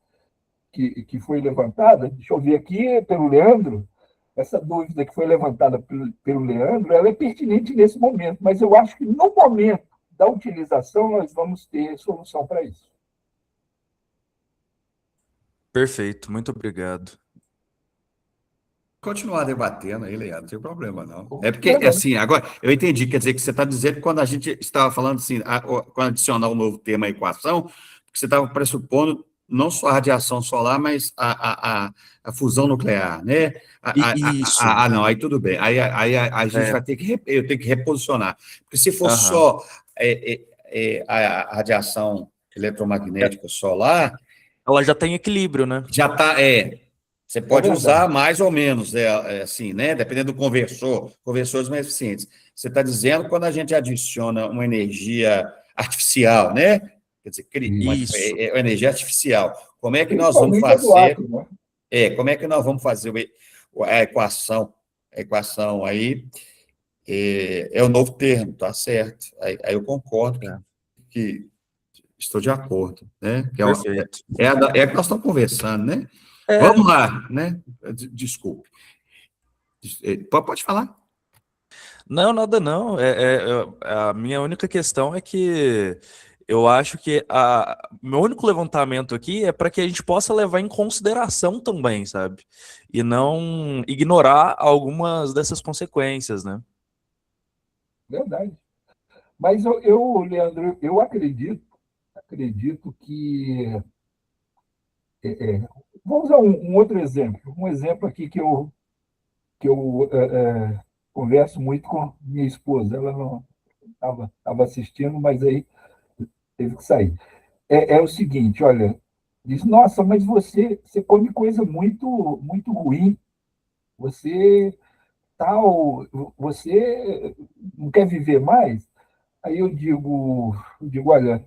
[SPEAKER 2] que foi levantada, deixa eu ver aqui pelo Leandro, essa dúvida que foi levantada pelo Leandro, ela é pertinente nesse momento, mas eu acho que no momento da utilização nós vamos ter solução para isso.
[SPEAKER 3] Perfeito, muito obrigado.
[SPEAKER 1] Continuar debatendo aí, Leandro, não tem problema, não. É porque, assim, agora, eu entendi, quer dizer, que você está dizendo que quando a gente estava falando assim, quando adicionar um novo termo à equação, que você estava pressupondo não só a radiação solar, mas a fusão nuclear, né?
[SPEAKER 3] Isso.
[SPEAKER 1] Não, aí tudo bem. Aí a gente vai ter que, eu tenho que reposicionar. Porque se for só a radiação eletromagnética solar...
[SPEAKER 3] Ela já tem equilíbrio, né?
[SPEAKER 1] Já está, Você pode usar mais ou menos, assim, né? Dependendo do conversores mais eficientes. Você está dizendo quando a gente adiciona uma energia artificial, né? Quer dizer, uma energia artificial. Como é que nós vamos fazer? Como é que nós vamos fazer a equação? A equação aí é o novo termo, tá certo? Aí eu concordo que estou de acordo, né?
[SPEAKER 3] Perfeito.
[SPEAKER 1] É a que nós estamos conversando, né? Vamos lá, né? Desculpe. Pode falar.
[SPEAKER 3] Não, nada não. A minha única questão é que eu acho que meu único levantamento aqui é para que a gente possa levar em consideração também, sabe? E não ignorar algumas dessas consequências, né?
[SPEAKER 2] Verdade. Mas Leandro, eu acredito que... Vamos usar um outro exemplo. Um exemplo aqui que eu converso muito com minha esposa. Ela não estava assistindo, mas aí teve que sair. É o seguinte, olha, diz, nossa, mas você come coisa muito, muito ruim. Você você não quer viver mais? Aí eu digo, olha,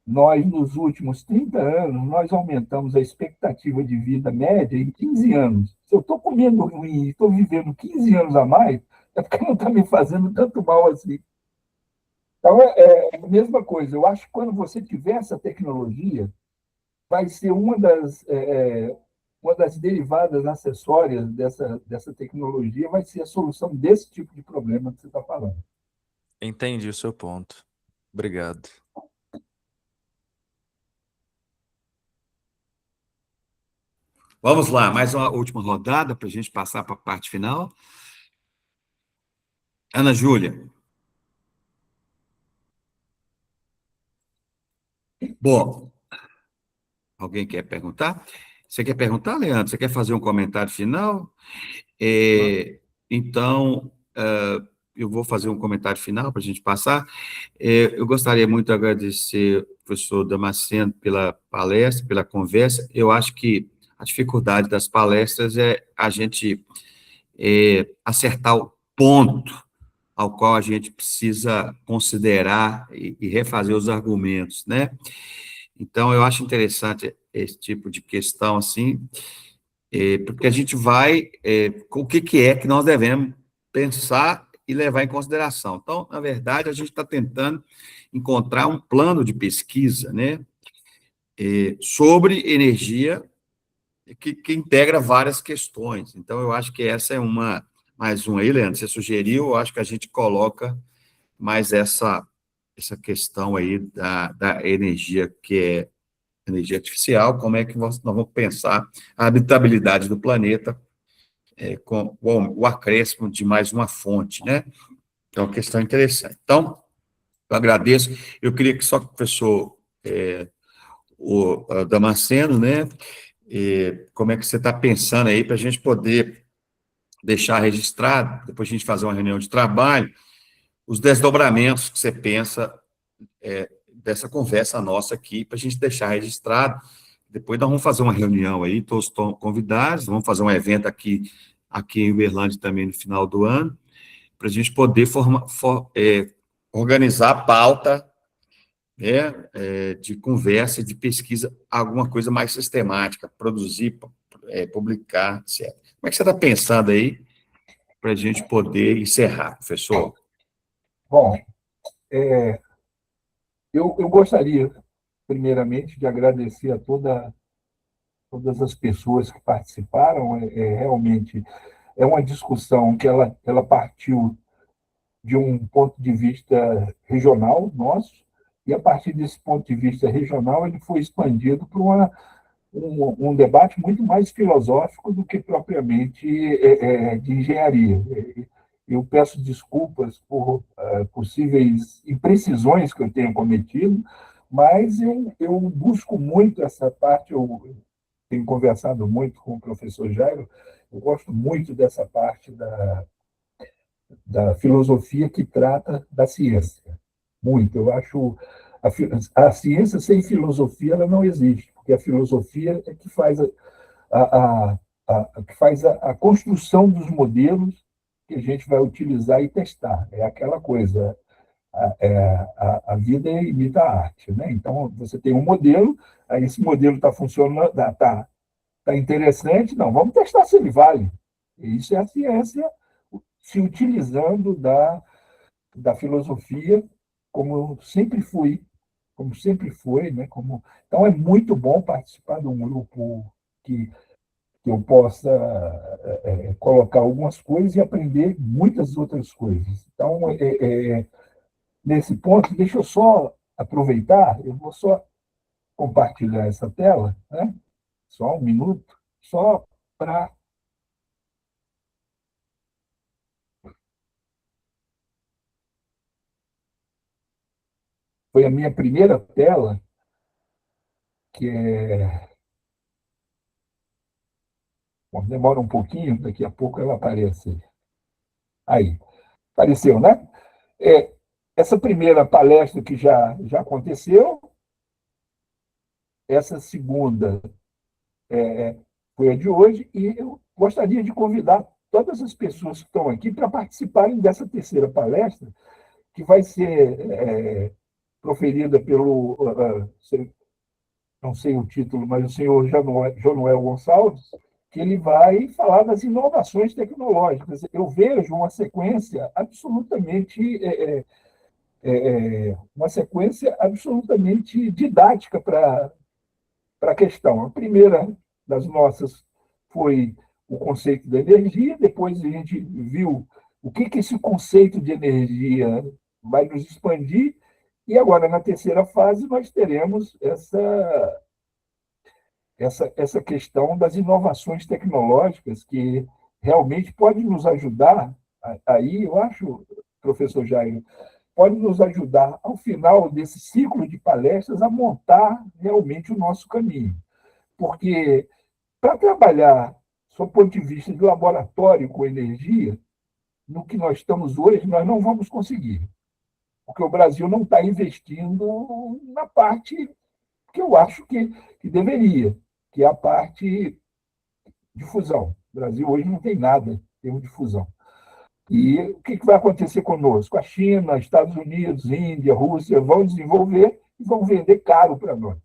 [SPEAKER 2] nós, nos últimos 30 anos, nós aumentamos a expectativa de vida média em 15 anos. Se eu estou comendo ruim e estou vivendo 15 anos a mais, é porque não está me fazendo tanto mal assim. Então, é a mesma coisa. Eu acho que quando você tiver essa tecnologia, vai ser uma das derivadas acessórias dessa tecnologia, vai ser a solução desse tipo de problema que você está falando.
[SPEAKER 3] Entendi o seu ponto. Obrigado.
[SPEAKER 1] Vamos lá, mais uma última rodada para a gente passar para a parte final. Ana Júlia. Bom, alguém quer perguntar? Você quer perguntar, Leandro? Você quer fazer um comentário final? Então, eu vou fazer um comentário final para a gente passar. Eu gostaria muito de agradecer ao professor Damasceno pela palestra, pela conversa. Eu acho que a dificuldade das palestras é a gente acertar o ponto ao qual a gente precisa considerar e refazer os argumentos, né? Então, eu acho interessante esse tipo de questão, assim, porque a gente vai com o que é que nós devemos pensar e levar em consideração. Então, na verdade, a gente está tentando encontrar um plano de pesquisa, né, sobre energia que integra várias questões. Então, eu acho que essa é mais uma aí, Leandro, você sugeriu, eu acho que a gente coloca mais essa questão aí da energia, que é energia artificial, como é que nós vamos pensar a habitabilidade do planeta com o acréscimo de mais uma fonte, né? Então, uma questão interessante. Então, eu agradeço. Eu queria que só que o professor o Damasceno, né? Como é que você está pensando aí para a gente poder deixar registrado, depois a gente fazer uma reunião de trabalho, os desdobramentos que você pensa dessa conversa nossa aqui, para a gente deixar registrado. Depois nós vamos fazer uma reunião aí, todos estão convidados, vamos fazer um evento aqui em Uberlândia também no final do ano, para a gente poder organizar a pauta de conversa, de pesquisa, alguma coisa mais sistemática, produzir, publicar, etc. Como é que você está pensando aí para a gente poder encerrar, professor?
[SPEAKER 2] Bom, eu gostaria, primeiramente, de agradecer a todas as pessoas que participaram. Realmente é uma discussão que ela partiu de um ponto de vista regional nosso, e a partir desse ponto de vista regional ele foi expandido para um debate muito mais filosófico do que propriamente de engenharia. Eu peço desculpas por possíveis imprecisões que eu tenha cometido, mas eu busco muito essa parte, eu tenho conversado muito com o professor Jairo, eu gosto muito dessa parte da filosofia que trata da ciência. Muito. Eu acho a ciência sem filosofia ela não existe, porque a filosofia é que faz que faz a construção dos modelos que a gente vai utilizar e testar. É aquela coisa, a vida imita a arte, né? Então, você tem um modelo, aí esse modelo está funcionando, está interessante, não, vamos testar se ele vale. E isso é a ciência se utilizando da filosofia, como sempre foi, né? Então é muito bom participar de um grupo que eu possa colocar algumas coisas e aprender muitas outras coisas. Então, nesse ponto, deixa eu só aproveitar, eu vou só compartilhar essa tela, né? Só um minuto, só para foi a minha primeira tela, que bom, demora um pouquinho, daqui a pouco ela aparece. Aí, apareceu, né? Essa primeira palestra que já aconteceu, essa segunda foi a de hoje, e eu gostaria de convidar todas as pessoas que estão aqui para participarem dessa terceira palestra, que vai ser proferida pelo, não sei o título, mas o senhor Jonoel Gonçalves, que ele vai falar das inovações tecnológicas. Eu vejo uma sequência absolutamente didática para a questão. A primeira das nossas foi o conceito da energia, depois a gente viu o que esse conceito de energia vai nos expandir, e agora, na terceira fase, nós teremos essa questão das inovações tecnológicas, que realmente pode nos ajudar, aí eu acho, professor Jair, pode nos ajudar, ao final desse ciclo de palestras, a montar realmente o nosso caminho. Porque, para trabalhar, sob o ponto de vista de laboratório com energia, no que nós estamos hoje, nós não vamos conseguir. Porque o Brasil não está investindo na parte que eu acho que deveria, que é a parte de fusão. O Brasil hoje não tem nada em termos de fusão. E o que vai acontecer conosco? A China, Estados Unidos, Índia, Rússia vão desenvolver e vão vender caro para nós.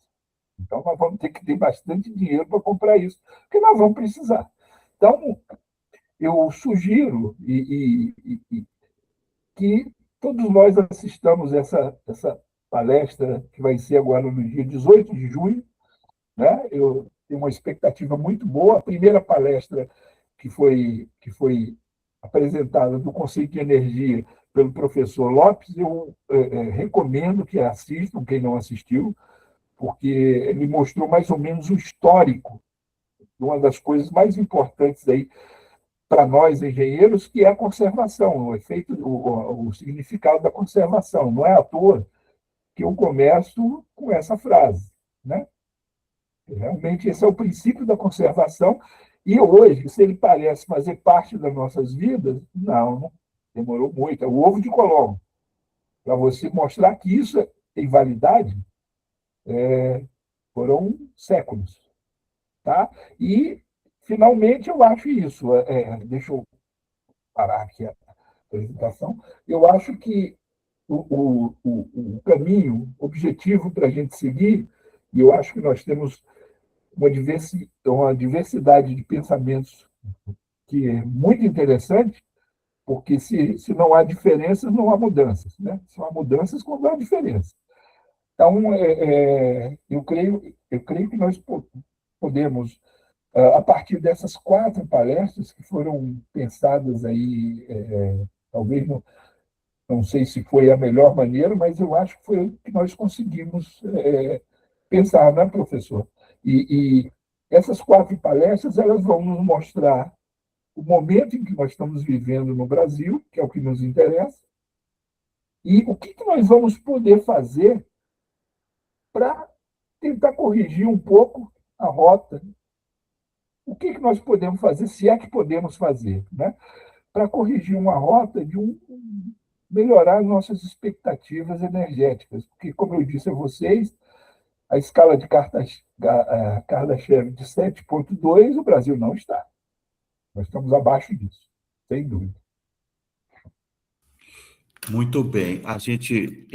[SPEAKER 2] Então, nós vamos ter que ter bastante dinheiro para comprar isso, porque nós vamos precisar. Então, eu sugiro que todos nós assistamos essa palestra, que vai ser agora no dia 18 de junho. Né? Eu tem uma expectativa muito boa. A primeira palestra que foi apresentada do conceito de energia pelo professor Lopes, eu recomendo que assistam, quem não assistiu, porque ele mostrou mais ou menos o histórico de uma das coisas mais importantes aí para nós engenheiros, que é a conservação, o efeito, o significado da conservação. Não é à toa que eu começo com essa frase, né? Realmente esse é o princípio da conservação, e hoje, se ele parece fazer parte das nossas vidas, não demorou muito. É o ovo de Colombo. Para você mostrar que isso tem validade, foram séculos. Tá? E, finalmente, eu acho isso. Deixa eu parar aqui a apresentação. Eu acho que o caminho, objetivo para a gente seguir, e eu acho que nós temos uma diversidade de pensamentos que é muito interessante, porque se não há diferenças, não há mudanças. Né? Só há mudanças quando há diferença. Então, eu creio que nós podemos, a partir dessas 4 palestras que foram pensadas aí, talvez não sei se foi a melhor maneira, mas eu acho que foi o que nós conseguimos pensar, né, professor? E essas 4 palestras, elas vão nos mostrar o momento em que nós estamos vivendo no Brasil, que é o que nos interessa, e o que nós vamos poder fazer para tentar corrigir um pouco a rota. O que nós podemos fazer, se é que podemos fazer, né? Para corrigir uma rota melhorar nossas expectativas energéticas. Porque, como eu disse a vocês, a escala de Kardashev de 7,2, o Brasil não está. Nós estamos abaixo disso, sem dúvida.
[SPEAKER 1] Muito bem. A gente,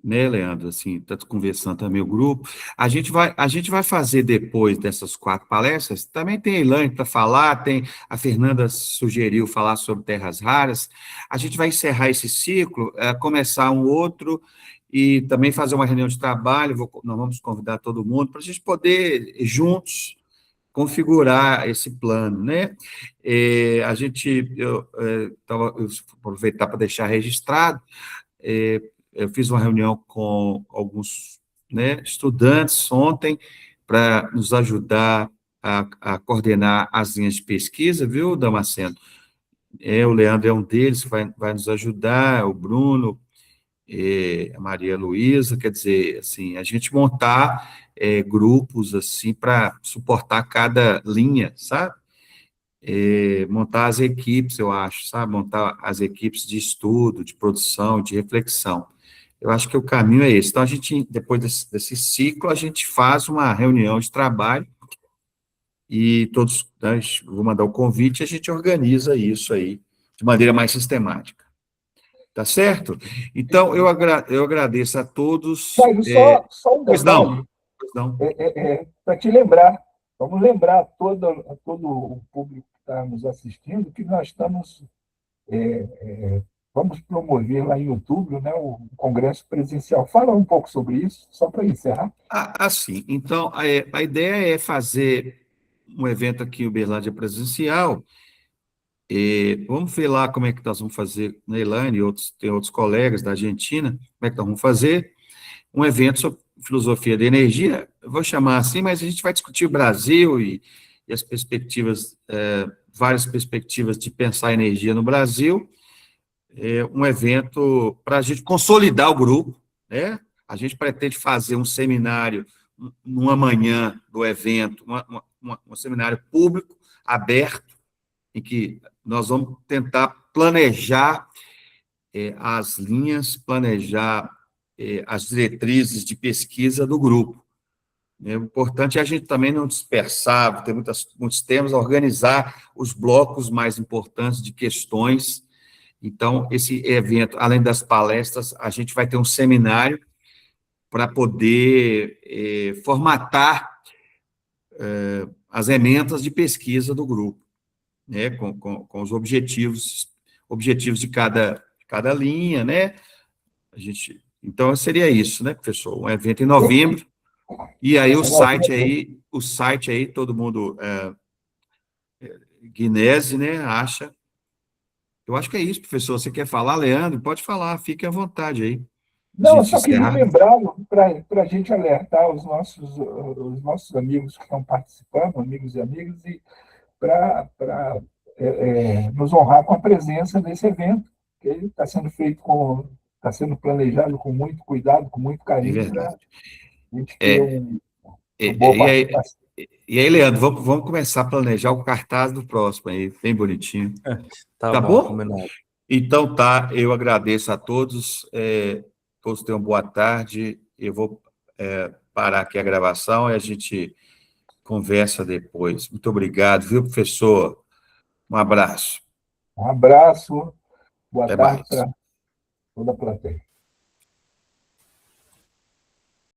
[SPEAKER 1] né, Leandro, assim, está conversando também o grupo. A gente vai fazer depois dessas 4 palestras, também tem a Elaine para falar, tem a Fernanda sugeriu falar sobre terras raras. A gente vai encerrar esse ciclo, começar um outro e também fazer uma reunião de trabalho. Nós vamos convidar todo mundo para a gente poder, juntos, configurar esse plano, né? Eu vou aproveitar para deixar registrado, eu fiz uma reunião com alguns, né, estudantes ontem para nos ajudar a coordenar as linhas de pesquisa, viu, Damasceno? O Leandro é um deles que vai nos ajudar, o Bruno, a Maria Luísa, quer dizer, assim, a gente montar grupos, assim, para suportar cada linha, sabe? Montar as equipes, eu acho, sabe? Montar as equipes de estudo, de produção, de reflexão. Eu acho que o caminho é esse. Então, a gente, depois desse ciclo, a gente faz uma reunião de trabalho e todos, né, vou mandar o convite e a gente organiza isso aí de maneira mais sistemática. Tá certo? Então, eu agradeço a todos.
[SPEAKER 2] Jairo, só um
[SPEAKER 1] Pois
[SPEAKER 2] detalhe,
[SPEAKER 1] não. Pois não.
[SPEAKER 2] para te lembrar, vamos lembrar a todo o público que está nos assistindo que nós vamos promover lá em outubro, né, o congresso presencial. Fala um pouco sobre isso, só para encerrar.
[SPEAKER 1] Assim, então, a ideia é fazer um evento aqui em Uberlândia presencial. Vamos ver lá como é que nós vamos fazer, na Elaine, tem outros colegas da Argentina, como é que nós vamos fazer um evento sobre filosofia da energia, eu vou chamar assim, mas a gente vai discutir o Brasil e as perspectivas, várias perspectivas de pensar a energia no Brasil, um evento para a gente consolidar o grupo, né? A gente pretende fazer um seminário numa manhã do evento, um seminário público, aberto, em que nós vamos tentar planejar as linhas, planejar as diretrizes de pesquisa do grupo. O importante é a gente também não dispersar, ter muitos temas, organizar os blocos mais importantes de questões. Então, esse evento, além das palestras, a gente vai ter um seminário para poder formatar as emendas de pesquisa do grupo, né, com os objetivos de cada linha, né? Então, seria isso, né, professor? Um evento em novembro. E aí o site aí, todo mundo, Guinese, né, acha. Eu acho que é isso, professor. Você quer falar, Leandro? Pode falar, fique à vontade aí.
[SPEAKER 2] Não, eu
[SPEAKER 1] Gente,
[SPEAKER 2] só queria
[SPEAKER 1] encerrar.
[SPEAKER 2] lembrar, para a gente alertar os nossos amigos que estão participando, amigos e amigas, e para nos honrar com a presença nesse evento, que está sendo está sendo planejado com muito cuidado, com muito
[SPEAKER 1] É
[SPEAKER 2] carinho, para
[SPEAKER 1] verdade.
[SPEAKER 2] a gente ter
[SPEAKER 1] E,
[SPEAKER 2] uma boa
[SPEAKER 1] e aí,
[SPEAKER 2] participação.
[SPEAKER 1] e aí, Leandro, vamos começar a planejar o cartaz do próximo aí, bem bonitinho.
[SPEAKER 3] Tá
[SPEAKER 1] Tá
[SPEAKER 3] bom,
[SPEAKER 1] bom?
[SPEAKER 3] combinado.
[SPEAKER 1] Então tá, eu agradeço a todos, todos tenham boa tarde, eu vou parar aqui a gravação e a gente conversa depois. Muito obrigado, viu, professor? Um abraço.
[SPEAKER 2] Um abraço, boa
[SPEAKER 1] Até
[SPEAKER 2] tarde
[SPEAKER 1] mais.
[SPEAKER 2] para toda a plateia.